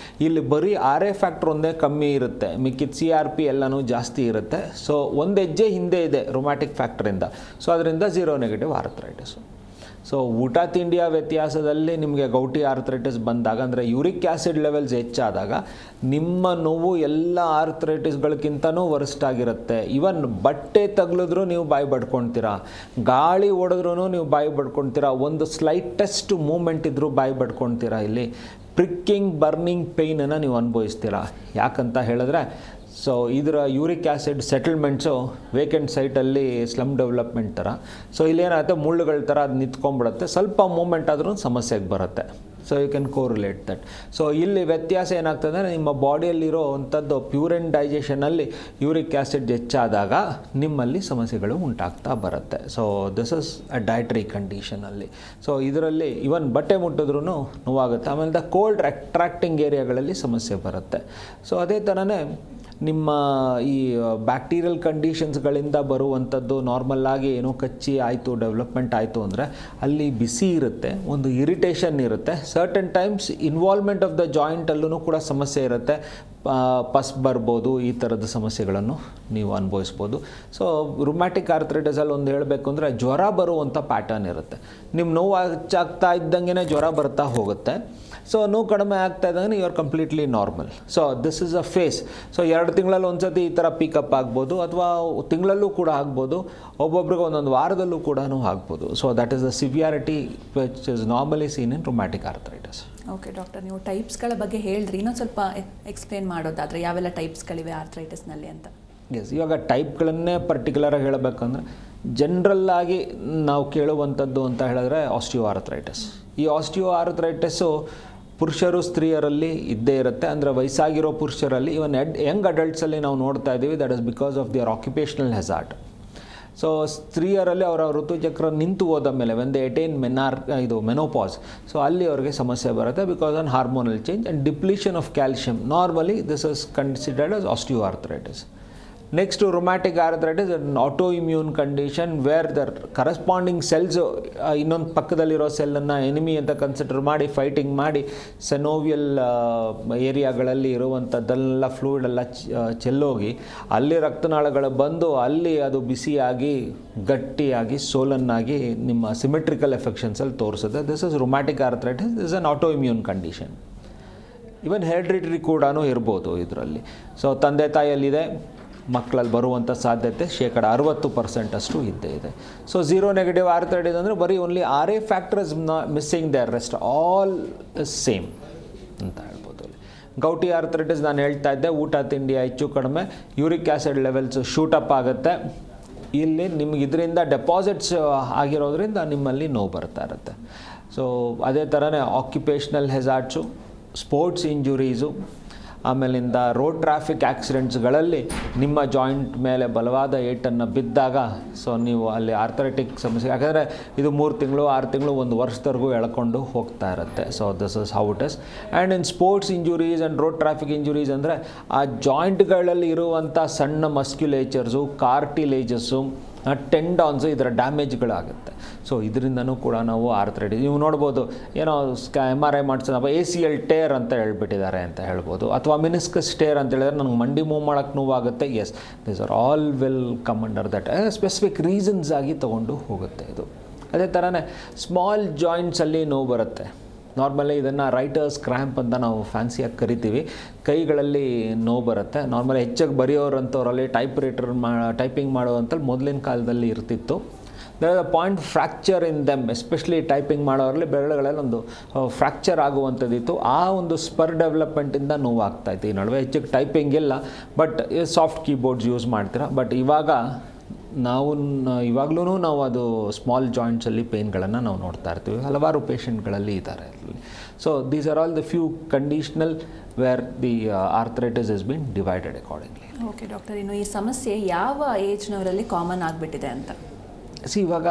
[SPEAKER 2] ಇಲ್ಲಿ ಬರೀ RA ಫ್ಯಾಕ್ಟ್ರ್ ಒಂದೇ ಕಮ್ಮಿ ಇರುತ್ತೆ, ಮಿಕ್ಕಿದ CRP ಎಲ್ಲನೂ ಜಾಸ್ತಿ ಇರುತ್ತೆ. ಸೊ ಒಂದು ಹೆಜ್ಜೆ ಹಿಂದೆ ಇದೆ ರುಮ್ಯಾಟಿಕ್ ಫ್ಯಾಕ್ಟ್ರಿಂದ, ಸೊ ಅದರಿಂದ ಝೀರೋ ನೆಗೆಟಿವ್ ಆರ್ಥ್ರೈಟಿಸು. ಸೊ ಊಟ ತಿಂಡಿಯ ವ್ಯತ್ಯಾಸದಲ್ಲಿ ನಿಮಗೆ ಗೌಟಿ ಆರ್ಥ್ರೈಟಿಸ್ ಬಂದಾಗ, ಅಂದರೆ ಯೂರಿಕ್ ಆ್ಯಸಿಡ್ ಲೆವೆಲ್ಸ್ ಹೆಚ್ಚಾದಾಗ ನಿಮ್ಮ ನೋವು ಎಲ್ಲ ಆರ್ಥ್ರೈಟಿಸ್ಗಳಕ್ಕಿಂತನೂ ವರ್ಸ್ಟ್ ಆಗಿರುತ್ತೆ. ಈವನ್ ಬಟ್ಟೆ ತಗಲಿದ್ರೂ ನೀವು ಬಾಯಿ ಬಡ್ಕೊಳ್ತೀರಾ, ಗಾಳಿ ಹೊಡೆದ್ರೂ ನೀವು ಬಾಯಿ ಬಡ್ಕೊಳ್ತೀರಾ, ಒಂದು ಸ್ಲೈಟೆಸ್ಟ್ ಮೂಮೆಂಟ್ ಇದ್ದರೂ ಬಾಯಿ ಬಡ್ಕೊಳ್ತೀರಾ. ಇಲ್ಲಿ ಪ್ರಿಕ್ಕಿಂಗ್ ಬರ್ನಿಂಗ್ ಪೇಯ್ನನ್ನು ನೀವು ಅನುಭವಿಸ್ತೀರಾ. ಯಾಕಂತ ಹೇಳಿದ್ರೆ ಸೊ ಇದರ ಯೂರಿಕ್ ಆ್ಯಸಿಡ್ ಸೆಟಲ್ಮೆಂಟ್ಸು ವೇಕೆಂಟ್ ಸೈಟಲ್ಲಿ ಸ್ಲಮ್ ಡೆವಲಪ್ಮೆಂಟ್ ಥರ. ಸೊ ಇಲ್ಲೇನಾಗುತ್ತೆ, ಮುಳ್ಳುಗಳ ಥರ ಅದು ನಿಂತ್ಕೊಂಡ್ಬಿಡುತ್ತೆ, ಸ್ವಲ್ಪ ಮೂಮೆಂಟ್ ಆದ್ರೂ ಸಮಸ್ಯೆಗೆ ಬರುತ್ತೆ. So you can correlate that. So ಇಲ್ಲಿ ವ್ಯತ್ಯಾಸ ಏನಾಗ್ತದೆ ಅಂದರೆ ನಿಮ್ಮ ಬಾಡಿಯಲ್ಲಿರೋ ಅಂಥದ್ದು ಪ್ಯೂರಿನ್ ಡೈಜೆಷನಲ್ಲಿ ಯೂರಿಕ್ ಆ್ಯಸಿಡ್ ಹೆಚ್ಚಾದಾಗ ನಿಮ್ಮಲ್ಲಿ ಸಮಸ್ಯೆಗಳು ಉಂಟಾಗ್ತಾ ಬರುತ್ತೆ. So this is a dietary ಕಂಡೀಷನಲ್ಲಿ. ಸೊ ಇದರಲ್ಲಿ ಇವನ್ ಬಟ್ಟೆ ಮುಟ್ಟಿದ್ರೂ ನೋವಾಗುತ್ತೆ. ಆಮೇಲೆ ಕೋಲ್ಡ್ ಅಟ್ರಾಕ್ಟಿಂಗ್ ಏರಿಯಾಗಳಲ್ಲಿ ಸಮಸ್ಯೆ ಬರುತ್ತೆ. ಸೊ ಅದೇ ಥರನೇ ನಿಮ್ಮ ಈ ಬ್ಯಾಕ್ಟೀರಿಯಲ್ ಕಂಡೀಷನ್ಸ್ಗಳಿಂದ ಬರುವಂಥದ್ದು ನಾರ್ಮಲ್ಲಾಗಿ ಏನೋ ಕಚ್ಚಿ ಆಯಿತು, ಡೆವಲಪ್ಮೆಂಟ್ ಆಯಿತು ಅಂದರೆ ಅಲ್ಲಿ ಬಿಸಿ ಇರುತ್ತೆ, ಒಂದು ಇರಿಟೇಷನ್ ಇರುತ್ತೆ. Certain times involvement of the ಜಾಯಿಂಟಲ್ಲೂ ಕೂಡ ಸಮಸ್ಯೆ ಇರುತ್ತೆ, ಪಸ್ ಬರ್ಬೋದು, ಈ ಥರದ ಸಮಸ್ಯೆಗಳನ್ನು ನೀವು ಅನುಭವಿಸ್ಬೋದು. ಸೊ ರುಮ್ಯಾಟಿಕ್ ಆರ್ಥ್ರೈಟಿಸಲ್ಲಿ ಒಂದು ಹೇಳಬೇಕು ಅಂದರೆ ಜ್ವರ ಬರುವಂಥ ಪ್ಯಾಟರ್ನ್ ಇರುತ್ತೆ. ನಿಮ್ಮ ನೋವು ಹೆಚ್ಚಾಗ್ತಾ ಇದ್ದಂಗೆ ಜ್ವರ ಬರ್ತಾ ಹೋಗುತ್ತೆ. ಸೊ ನೋವು ಕಡಿಮೆ ಆಗ್ತಾ ಇದ್ದಂಗೆ you are completely normal. So this is a phase. So 2 ತಿಂಗಳಲ್ಲಿ ಒಂದು ಸತಿ ಈ ಥರ ಪಿಕಪ್ ಆಗ್ಬೋದು, ಅಥವಾ ತಿಂಗಳಲ್ಲೂ ಕೂಡ ಆಗ್ಬೋದು, ಒಬ್ಬೊಬ್ರಿಗೆ ಒಂದೊಂದು ವಾರದಲ್ಲೂ ಕೂಡ ಆಗ್ಬೋದು. So that is the severity which is normally seen in rheumatic arthritis.
[SPEAKER 1] Okay doctor, ನೀವು ಟೈಪ್ಸ್ಗಳ ಬಗ್ಗೆ ಹೇಳಿದ್ರಿ, ಇನ್ನೊಂದು ಸ್ವಲ್ಪ ಎಕ್ಸ್ಪ್ಲೇನ್ ಮಾಡೋದಾದರೆ ಯಾವೆಲ್ಲ ಟೈಪ್ಸ್ಗಳಿವೆ ಆರ್ಥ್ರೈಟಿಸ್ನಲ್ಲಿ ಅಂತ.
[SPEAKER 2] ಎಸ್, ಇವಾಗ ಟೈಪ್ಗಳನ್ನೇ ಪರ್ಟಿಕ್ಯುಲರಾಗಿ ಹೇಳಬೇಕಂದ್ರೆ ಜನರಲ್ಲಾಗಿ ನಾವು ಕೇಳುವಂಥದ್ದು ಅಂತ ಹೇಳಿದ್ರೆ ಆಸ್ಟಿಯೋ ಆರ್ಥ್ರೈಟಿಸ್. ಈ ಆಸ್ಟಿಯೋ ಆರ್ಥ್ರೈಟಿಸು ಪುರುಷರು ಸ್ತ್ರೀಯರಲ್ಲಿ ಇದ್ದೇ ಇರುತ್ತೆ. ಅಂದರೆ ವಯಸ್ಸಾಗಿರೋ ಪುರುಷರಲ್ಲಿ, ಇವನ್ ಯಂಗ್ ಅಡಲ್ಟ್ಸಲ್ಲಿ ನಾವು ನೋಡ್ತಾ ಇದ್ದೀವಿ. That is because of their occupational hazard. So ಸ್ತ್ರೀಯರಲ್ಲಿ ಅವರ ಋತುಚಕ್ರ ನಿಂತು ಹೋದ ಮೇಲೆ when they attain menopause, so ಅಲ್ಲಿ ಅವರಿಗೆ ಸಮಸ್ಯೆ ಬರುತ್ತೆ because on hormonal change and depletion of calcium. Normally this is considered as osteo arthritis. Next, rheumatic arthritis is an autoimmune condition where the corresponding cells ಇನ್ನೊಂದು ಪಕ್ಕದಲ್ಲಿರೋ ಸೆಲ್ಲನ್ನು enemy ಅಂತ consider ಮಾಡಿ fighting ಮಾಡಿ ಸೆನೋವಿಯಲ್ ಏರಿಯಾಗಳಲ್ಲಿ ಇರುವಂಥದ್ದೆಲ್ಲ fluid ಎಲ್ಲ ಚೆಲ್ಲೋಗಿ ಅಲ್ಲಿ ರಕ್ತನಾಳಗಳು ಬಂದು ಅಲ್ಲಿ ಅದು ಬಿಸಿಯಾಗಿ ಗಟ್ಟಿಯಾಗಿ ಸೋಲನ್ನಾಗಿ ನಿಮ್ಮ ಸಿಮೆಟ್ರಿಕಲ್ ಎಫೆಕ್ಷನ್ಸಲ್ಲಿ ತೋರಿಸುತ್ತೆ. This is rheumatic arthritis. This is an autoimmune condition. Even hereditary ಕೂಡ ಇರ್ಬೋದು ಇದರಲ್ಲಿ. ಸೊ ತಂದೆ ತಾಯಿಯಲ್ಲಿದೆ, ಮಕ್ಕಳಲ್ಲಿ ಬರುವಂಥ ಸಾಧ್ಯತೆ 60% ಅಷ್ಟು ಇದ್ದೇ ಇದೆ. ಸೊ ಝೀರೋ ನೆಗೆಟಿವ್ ಆರ್ಥ್ರೈಟಿಸ್ ಅಂದರೆ ಬರೀ only RA factor is missing, there rest all is same ಅಂತ ಹೇಳ್ಬೋದು. ಗೌಟಿ ಆರ್ಥ್ರೈಟಿಸ್ ನಾನು ಹೇಳ್ತಾ ಇದ್ದೆ, ಊಟ ತಿಂಡಿ ಹೆಚ್ಚು ಕಡಿಮೆ, ಯೂರಿಕ್ ಆ್ಯಸಿಡ್ ಲೆವೆಲ್ಸ್ ಶೂಟಪ್ ಆಗುತ್ತೆ. ಇಲ್ಲಿ ನಿಮ್ಗೆ ಇದರಿಂದ ಡೆಪಾಸಿಟ್ಸ್ ಆಗಿರೋದ್ರಿಂದ ನಿಮ್ಮಲ್ಲಿ ನೋವು ಬರ್ತಾ ಇರುತ್ತೆ. ಸೊ ಅದೇ ಥರನೇ ಆಕ್ಯುಪೇಷ್ನಲ್ ಹೆಜಾರ್ಡ್ಸು, ಸ್ಪೋರ್ಟ್ಸ್ ಇಂಜುರೀಸು, ಆಮೇಲಿಂದ ರೋಡ್ ಟ್ರಾಫಿಕ್ ಆಕ್ಸಿಡೆಂಟ್ಸ್ಗಳಲ್ಲಿ ನಿಮ್ಮ ಜಾಯಿಂಟ್ ಮೇಲೆ ಬಲವಾದ ಏಟನ್ನು ಬಿದ್ದಾಗ ಸೊ ನೀವು ಅಲ್ಲಿ ಆರ್ಥ್ರೈಟಿಕ್ ಸಮಸ್ಯೆ, ಯಾಕಂದರೆ ಇದು 3 ತಿಂಗಳು 6 ತಿಂಗಳು 1 ವರ್ಷದವರೆಗೂ ಎಳ್ಕೊಂಡು ಹೋಗ್ತಾ ಇರುತ್ತೆ. So this is how it is. And in sports injuries and road traffic injuries ಅಂದರೆ ಆ ಜಾಯಿಂಟ್ಗಳಲ್ಲಿ ಇರುವಂಥ ಸಣ್ಣ ಮಸ್ಕ್ಯುಲೇಚರ್ಸು, ಕಾರ್ಟಿಲೇಜಸ್ಸು, ಟೆಂಡಾನ್ಸು, ಇದರ ಡ್ಯಾಮೇಜ್ಗಳಾಗುತ್ತೆ. ಸೊ ಇದರಿಂದನೂ ಕೂಡ ನಾವು ಆರ್ಥ್ರೈಟಿಸ್ ನೀವು ನೋಡ್ಬೋದು. ಏನೋ MRI ಮಾಡಿಸೋದಪ್ಪ ACL ಟೇರ್ ಅಂತ ಹೇಳ್ಬಿಟ್ಟಿದ್ದಾರೆ ಅಂತ ಹೇಳ್ಬೋದು, ಅಥವಾ ಮಿನಿಸ್ಕಸ್ ಟೇರ್ ಅಂತ ಹೇಳಿದ್ರೆ ನನಗೆ ಮಂಡಿ ಮೂವ್ ಮಾಡೋಕ್ಕೆ ನೋವಾಗುತ್ತೆ. Yes, these are all will come under that. Specific reasons ಆಗಿ ತೊಗೊಂಡು ಹೋಗುತ್ತೆ ಇದು. ಅದೇ ಥರನೇ ಸ್ಮಾಲ್ ಜಾಯಿಂಟ್ಸಲ್ಲಿ ನೋವು ಬರುತ್ತೆ. ನಾರ್ಮಲಿ ಇದನ್ನು ರೈಟರ್ಸ್ ಕ್ರ್ಯಾಂಪ್ ಅಂತ ನಾವು ಫ್ಯಾನ್ಸಿಯಾಗಿ ಕರಿತೀವಿ. ಕೈಗಳಲ್ಲಿ ನೋವು ಬರುತ್ತೆ. ನಾರ್ಮಲಿ ಹೆಚ್ಚಾಗಿ ಬರೆಯೋರಂಥವ್ರಲ್ಲಿ ಟೈಪಿಂಗ್ ಮಾಡುವಂಥಲ್ಲಿ ಮೊದಲಿನ ಕಾಲದಲ್ಲಿ ಇರ್ತಿತ್ತು. There is a point fracture in them, especially typing ಮಾಡೋರಲ್ಲಿ ಬೆರಳುಗಳಲ್ಲಿ ಒಂದು ಫ್ರ್ಯಾಕ್ಚರ್ ಆಗುವಂಥದ್ದಿತ್ತು. ಆ ಒಂದು ಸ್ಪರ್ ಡೆವಲಪ್ಮೆಂಟಿಂದ ನೋವಾಗ್ತಾಯಿತ್ತು. ಈ ನಡುವೆ ಹೆಚ್ಚಿಗೆ ಟೈಪಿಂಗ್ ಇಲ್ಲ, ಬಟ್ ಸಾಫ್ಟ್ ಕೀಬೋರ್ಡ್ಸ್ ಯೂಸ್ ಮಾಡ್ತೀರಾ. ಬಟ್ ಇವಾಗಲೂ ನಾವು ಅದು ಸ್ಮಾಲ್ ಜಾಯಿಂಟ್ಸಲ್ಲಿ ಪೇನ್ಗಳನ್ನು ನಾವು ನೋಡ್ತಾ ಇರ್ತೀವಿ. ಹಲವಾರು ಪೇಷಂಟ್ಗಳಲ್ಲಿ ಇದ್ದಾರೆ ಅಲ್ಲಿ. So these are all the few conditional where the arthritis is been divided accordingly.
[SPEAKER 1] Okay doctor, ಇನ್ನು ಈ ಸಮಸ್ಯೆ ಯಾವ ಏಜ್ನವರಲ್ಲಿ ಕಾಮನ್ ಆಗಿಬಿಟ್ಟಿದೆ ಅಂತ?
[SPEAKER 2] ಇವಾಗ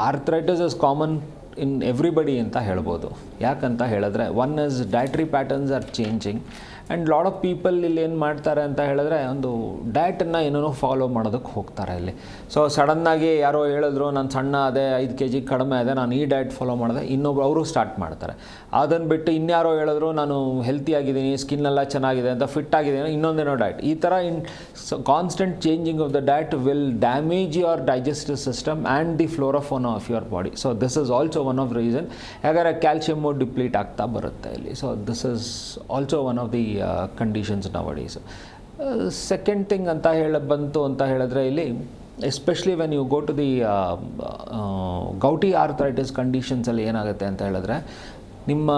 [SPEAKER 2] arthritis is common in everybody ಅಂತ ಹೇಳ್ಬೋದು. ಯಾಕಂತ ಹೇಳಿದ್ರೆ, one is dietary patterns are changing and lot of people ಇಲ್ಲಿ ಏನು ಮಾಡ್ತಾರೆ ಅಂತ ಹೇಳಿದ್ರೆ, ಒಂದು ಡಯಟನ್ನು ಏನೇನೋ ಫಾಲೋ ಮಾಡೋದಕ್ಕೆ ಹೋಗ್ತಾರೆ ಇಲ್ಲಿ. ಸೊ ಸಡನ್ನಾಗಿ ಯಾರೋ ಹೇಳಿದ್ರು ನಾನು ಸಣ್ಣ ಅದೇ 5 kg ಕಡಿಮೆ ಇದೆ, ನಾನು ಈ ಡಯಟ್ ಫಾಲೋ ಮಾಡಿದೆ, ಇನ್ನೊಬ್ರು ಅವರು ಸ್ಟಾರ್ಟ್ ಮಾಡ್ತಾರೆ. ಅದನ್ನು ಬಿಟ್ಟು ಇನ್ಯಾರೋ ಹೇಳಿದ್ರು ನಾನು ಹೆಲ್ತಿ ಆಗಿದ್ದೀನಿ, ಸ್ಕಿನ್ನೆಲ್ಲ ಚೆನ್ನಾಗಿದೆ ಅಂತ, ಫಿಟ್ ಆಗಿದ್ದೀನಿ, ಇನ್ನೊಂದೇನೋ ಡಯಟ್. ಈ ಥರ constant changing of the diet will damage your digestive system and the flora fauna of your body. So this is also one of reason. ಯಾಕಂದರೆ ಕ್ಯಾಲ್ಸಿಯಮ್ಮು ಡಿಪ್ಲೀಟ್ ಆಗ್ತಾ ಬರುತ್ತೆ ಇಲ್ಲಿ. So this is also one of the conditions nowadays. Second thing ಅಂತ ಬಂತು ಅಂತ ಹೇಳಿದ್ರೆ, ಇಲ್ಲಿ especially when you go to the gouty arthritis ಕಂಡೀಷನ್ಸಲ್ಲಿ ಏನಾಗುತ್ತೆ ಅಂತ ಹೇಳಿದ್ರೆ, ನಿಮ್ಮ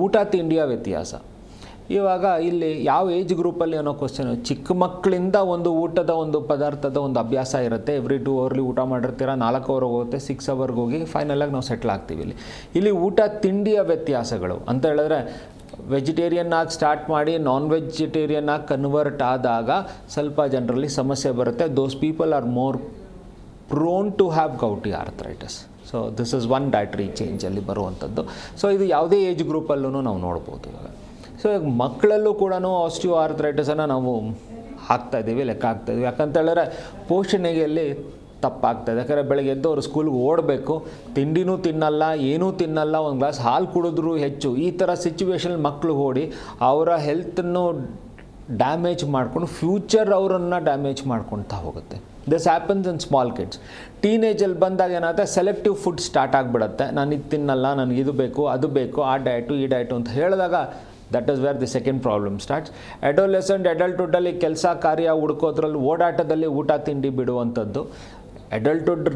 [SPEAKER 2] ಊಟ ತಿಂಡಿಯ ವ್ಯತ್ಯಾಸ. ಇವಾಗ ಇಲ್ಲಿ ಯಾವ ಏಜ್ ಗ್ರೂಪಲ್ಲಿ ಅನ್ನೋ ಕ್ವಶನ್. ಚಿಕ್ಕ ಮಕ್ಕಳಿಂದ ಒಂದು ಊಟದ ಒಂದು ಪದಾರ್ಥದ ಒಂದು ಅಭ್ಯಾಸ ಇರುತ್ತೆ. ಎವ್ರಿ 2 ಅವರ್ಲಿ ಊಟ ಮಾಡಿರ್ತೀರ, 4 ಅವರ್ಗೆ ಹೋಗುತ್ತೆ, 6 ಅವರ್ಗೆ ಹೋಗಿ ಫೈನಲಾಗಿ ನಾವು ಸೆಟ್ಲ್ ಆಗ್ತೀವಿ. ಇಲ್ಲಿ ಊಟ ತಿಂಡಿಯ ವ್ಯತ್ಯಾಸಗಳು ಅಂತ ಹೇಳಿದ್ರೆ, ವೆಜಿಟೇರಿಯನ್ ಆಗಿ ಸ್ಟಾರ್ಟ್ ಮಾಡಿ ನಾನ್ ವೆಜಿಟೇರಿಯನ್ ಆಗಿ ಕನ್ವರ್ಟ್ ಆದಾಗ ಸ್ವಲ್ಪ ಜನರಲ್ಲಿ ಸಮಸ್ಯೆ ಬರುತ್ತೆ. Those people are more prone to have gouty arthritis. So this is one dietary ಚೇಂಜಲ್ಲಿ ಬರುವಂಥದ್ದು. ಸೊ ಇದು ಯಾವುದೇ ಏಜ್ ಗ್ರೂಪಲ್ಲೂ ನಾವು ನೋಡ್ಬೋದು ಇವಾಗ. ಸೊ ಈಗ ಮಕ್ಕಳಲ್ಲೂ ಕೂಡ ಆಸ್ಟಿಯೋ ಆರ್ಥರೈಟಿಸನ್ನು ನಾವು ಹಾಕ್ತಾಯಿದ್ದೀವಿ, ಲೆಕ್ಕ ಹಾಕ್ತಾಯಿದ್ದೀವಿ. ಯಾಕಂತ ಹೇಳಿದ್ರೆ ಪೋಷಣೆಯಲ್ಲಿ ತಪ್ಪಾಗ್ತಾಯಿದೆ. ಯಾಕಂದರೆ ಬೆಳಗ್ಗೆ ಎದ್ದು ಅವರು ಸ್ಕೂಲ್ಗೆ ಓಡಬೇಕು, ತಿಂಡಿನೂ ತಿನ್ನಲ್ಲ, ಏನೂ ತಿನ್ನಲ್ಲ, ಒಂದು ಗ್ಲಾಸ್ ಹಾಲು ಕುಡಿದ್ರು ಹೆಚ್ಚು. ಈ ಥರ ಸಿಚುವೇಶನ್ ಮಕ್ಕಳು ಓಡಿ ಅವರ ಹೆಲ್ತನ್ನು ಡ್ಯಾಮೇಜ್ ಮಾಡಿಕೊಂಡು ಫ್ಯೂಚರ್ ಅವರನ್ನು ಡ್ಯಾಮೇಜ್ ಮಾಡ್ಕೊಳ್ತಾ ಹೋಗುತ್ತೆ. This happens in small kids. ಟೀನೇಜಲ್ಲಿ ಬಂದಾಗ ಏನಾಗುತ್ತೆ, ಸೆಲೆಕ್ಟಿವ್ ಫುಡ್ ಸ್ಟಾರ್ಟ್ ಆಗಿಬಿಡುತ್ತೆ. ನಾನು ಇದು ತಿನ್ನಲ್ಲ, ನನಗೆ ಇದು ಬೇಕು, ಅದು ಬೇಕು, ಆ ಡಯಟು ಈ ಡಯಟು ಅಂತ ಹೇಳಿದಾಗ that is where the second problem starts. Adolescent ಅಡಲ್ಟ್ಹುಡ್ಡಲ್ಲಿ ಕೆಲಸ ಕಾರ್ಯ ಹುಡ್ಕೋದ್ರಲ್ಲಿ ಓಡಾಟದಲ್ಲಿ ಊಟ ತಿಂಡಿ ಬಿಡುವಂಥದ್ದು. ಅಡಲ್ಟ್ಹುಡ್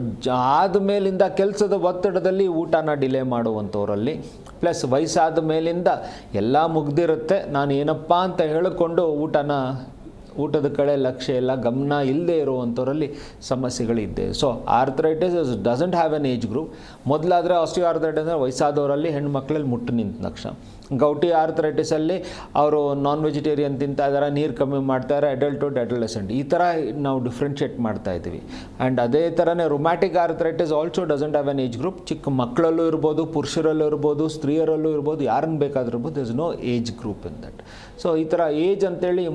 [SPEAKER 2] ಆದಮೇಲಿಂದ ಕೆಲಸದ ಒತ್ತಡದಲ್ಲಿ ಊಟನ ಡಿಲೇ ಮಾಡುವಂಥವರಲ್ಲಿ, ಪ್ಲಸ್ ವಯಸ್ಸಾದ ಮೇಲಿಂದ ಎಲ್ಲ ಮುಗ್ದಿರುತ್ತೆ, ನಾನು ಏನಪ್ಪ ಅಂತ ಹೇಳಿಕೊಂಡು ಊಟದ ಕಡೆ ಲಕ್ಷ್ಯ ಇಲ್ಲ, ಗಮನ ಇಲ್ಲದೆ ಇರುವಂಥವರಲ್ಲಿ ಸಮಸ್ಯೆಗಳಿದ್ದೆ. So arthritis doesn't have an age group. ಮೊದಲಾದರೆ ಆಸ್ಟಿಯೋ ಆರ್ಥರೈಟಿಸ್ ಅಂದರೆ ವಯಸ್ಸಾದವರಲ್ಲಿ, ಹೆಣ್ಮಕ್ಳಲ್ಲಿ ಮುಟ್ಟು ನಿಂತ ತಕ್ಷಣ. ಗೌಟಿ ಆರ್ಥರೈಟಿಸಲ್ಲಿ ಅವರು ನಾನ್ ವೆಜಿಟೇರಿಯನ್ ತಿಂತಾ ಇದ್ದಾರೆ, ನೀರು ಕಮ್ಮಿ ಮಾಡ್ತಾರೆ, ಅಡಲ್ಟ್ಹುಡ್ ಅಡೋಲೆಸೆಂಟ್, ಈ ಥರ ನಾವು ಡಿಫ್ರೆನ್ಷಿಯೇಟ್ ಮಾಡ್ತಾ ಇದ್ದೀವಿ. ಆ್ಯಂಡ್ ಅದೇ ಥರನೇ romantic arthritis also doesn't have an age group. ಚಿಕ್ಕ ಮಕ್ಕಳಲ್ಲೂ ಇರ್ಬೋದು, ಪುರುಷರಲ್ಲೂ ಇರ್ಬೋದು, ಸ್ತ್ರೀಯರಲ್ಲೂ ಇರ್ಬೋದು, ಯಾರನ್ನು ಬೇಕಾದ್ರೂ ಇರ್ಬೋದು. This no age group in that. So ಈ ಥರ ಏಜ್ ಅಂತೇಳಿ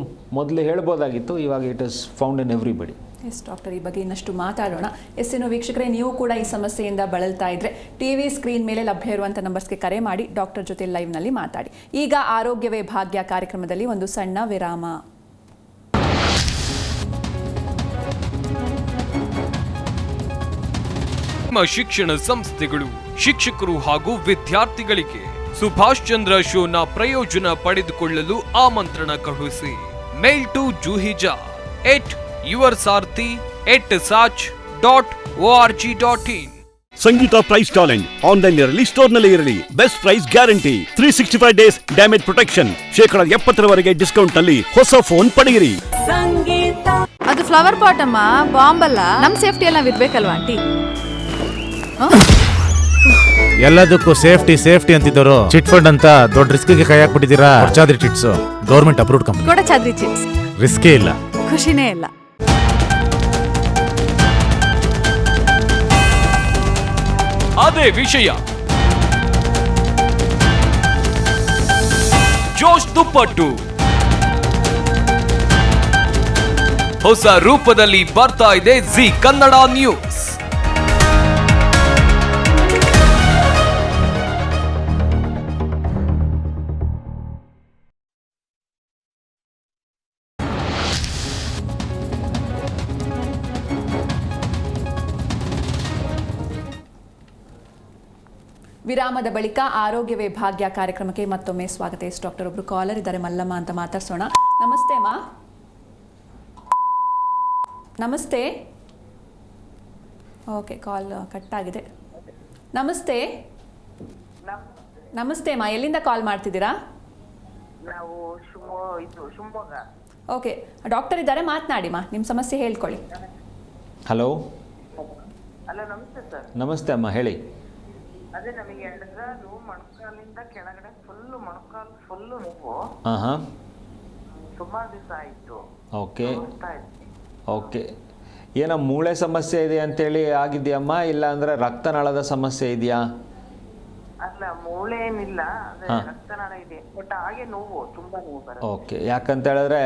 [SPEAKER 2] ಮೊದಲು ಹೇಳ್ಬೋದಾಗಿತ್ತು, ಇವಾಗ it is found in everybody.
[SPEAKER 1] Yes doctor, ಈ ಬಗ್ಗೆ ಇನ್ನಷ್ಟು ಮಾತಾಡೋಣ. ಇನ್ನು ವೀಕ್ಷಕರೇ, ನೀವು ಕೂಡ ಈ ಸಮಸ್ಯೆಯಿಂದ ಬಳಲ್ತಾ ಇದ್ರೆ ಟಿವಿ ಸ್ಕ್ರೀನ್ ಮೇಲೆ ಲಭ್ಯ ಇರುವಂಥ ನಂಬರ್ಸ್ಗೆ ಕರೆ ಮಾಡಿ ಡಾಕ್ಟರ್ ಜೊತೆ ಲೈವ್ನಲ್ಲಿ ಮಾತಾಡಿ. ಈಗ ಆರೋಗ್ಯವೇ ಭಾಗ್ಯ ಕಾರ್ಯಕ್ರಮದಲ್ಲಿ ಒಂದು ಸಣ್ಣ ವಿರಾಮ.
[SPEAKER 3] ನಿಮ್ಮ ಶಿಕ್ಷಣ ಸಂಸ್ಥೆಗಳು, ಶಿಕ್ಷಕರು ಹಾಗೂ ವಿದ್ಯಾರ್ಥಿಗಳಿಗೆ ಸುಭಾಷ್ ಚಂದ್ರ ಶೋನ ಪ್ರಯೋಜನ ಪಡೆದುಕೊಳ್ಳಲು ಆಮಂತ್ರಣ ಕಳುಹಿಸಿ. ಮೇಲ್ ಟು ಜೂಹಿಜಾ @yoursaarthi@sach.org.in.
[SPEAKER 4] ಸಂಗೀತ ಪ್ರೈಸ್ ಚಾಲೆಂಜ್ ಆನ್ಲೈನ್ ಇರಲಿ, ಸ್ಟೋರ್ನಲ್ಲಿ ಇರಲಿ, best price guarantee. 365 days damage protection, 70% discount ನಲ್ಲಿ ಹೊಸ ಫೋನ್ ಪಡೆಯಿರಿ.
[SPEAKER 5] ಅದು ಫ್ಲವರ್ ಪಾಟ್ ಅಮ್ಮ, ಬಾಂಬ್ ಅಲ್ಲ. ನಮ್ ಸೇಫ್ಟಿ ಎಲ್ಲ ಇರ್ಬೇಕಲ್ವಾ ಆಂಟಿ?
[SPEAKER 6] ಎಲ್ಲದಕ್ಕೂ ಸೇಫ್ಟಿ ಅಂತಿದ್ದವರು ಚಿಟ್ ಫಂಡ್ ಅಂತ ದೊಡ್ಡ ರಿಸ್ಕ್ಗೆ ಕೈ ಹಾಕ್ಬಿಟ್ಟಿದ್ದೀರಾ. ಚಾದ್ರಿ ಚಿಟ್ಸ್ ಗವರ್ಮೆಂಟ್ ಅಪ್ರೂವ್ಡ್ ಕಂಪನಿ.
[SPEAKER 5] ಕೂಡ ಚಾದ್ರಿ ಚಿಟ್ಸ್
[SPEAKER 6] ರಿಸ್ಕೇ ಇಲ್ಲ,
[SPEAKER 5] ಖುಷಿನೇ ಇಲ್ಲ.
[SPEAKER 3] ಅದೇ ವಿಷಯ ಜೋಶ್ ದುಪ್ಪಟ್ಟು ಹೊಸ ರೂಪದಲ್ಲಿ ಬರ್ತಾ ಇದೆ ಜಿ ಕನ್ನಡ ನ್ಯೂಸ್.
[SPEAKER 1] ವಿರಾಮದ ಬಳಿಕ ಆರೋಗ್ಯವೇ ಭಾಗ್ಯ ಕಾರ್ಯಕ್ರಮಕ್ಕೆ ಮತ್ತೊಮ್ಮೆ ಸ್ವಾಗತ. ಡಾಕ್ಟರ್ ಒಬ್ರು ಕಾಲರ್ ಇದ್ದಾರೆ, ಮಲ್ಲಮ್ಮ ಅಂತ ಮಾತಾಡ್ಸೋಣ. ನಮಸ್ತೆ ಮಾ. ನಮಸ್ತೆ ಓಕೆ, ಕಾಲ್ ಕಟ್ ಆಗಿದೆ. ನಮಸ್ತೆ. ನಮಸ್ತೆ ಅಮ್ಮ, ಎಲ್ಲಿಂದ ಕಾಲ್ ಮಾಡ್ತಿದ್ದೀರಾ?
[SPEAKER 7] ನಾವು ಶಿವಮೊಗ್ಗ.
[SPEAKER 1] ಓಕೆ, ಡಾಕ್ಟರ್ ಇದ್ದಾರೆ, ಮಾತನಾಡಿಮ್ಮ, ನಿಮ್ಮ ಸಮಸ್ಯೆ ಹೇಳ್ಕೊಳ್ಳಿ.
[SPEAKER 2] ಹಲೋ.
[SPEAKER 7] ಹಲೋ, ನಮಸ್ತೆ ಸರ್.
[SPEAKER 2] ನಮಸ್ತೆ ಅಮ್ಮ, ಹೇಳಿ.
[SPEAKER 7] ಅದೇ ನಮಗೆ ಎಡಗಾಲು ಮೊಣಕಾಲಿಂದ ಕೆಳಗಡೆ ಮೊಣಕಾಲು ಫುಲ್ಲು ನೋವು.
[SPEAKER 2] ಹಾಂ
[SPEAKER 7] ಸುಮಾರು ದಿವಸ ಆಯಿತು.
[SPEAKER 2] Okay okay. ಏನೋ ಮೂಳೆ ಸಮಸ್ಯೆ ಇದೆ ಅಂತೇಳಿ ಆಗಿದೆಯಮ್ಮ, ಇಲ್ಲ ಅಂದರೆ ರಕ್ತನಾಳದ ಸಮಸ್ಯೆ ಇದೆಯಾ?
[SPEAKER 7] ಅಲ್ಲ, ಮೂಳೆ ಏನಿಲ್ಲ, ಅದೇ ರಕ್ತನಾಳ ಇದೆ, ಬಟ್ ಹಾಗೆ ನೋವು, ತುಂಬಾ ನೋವು ಬರುತ್ತೆ.
[SPEAKER 2] ಓಕೆ, ಯಾಕಂತ ಹೇಳಿದ್ರೆ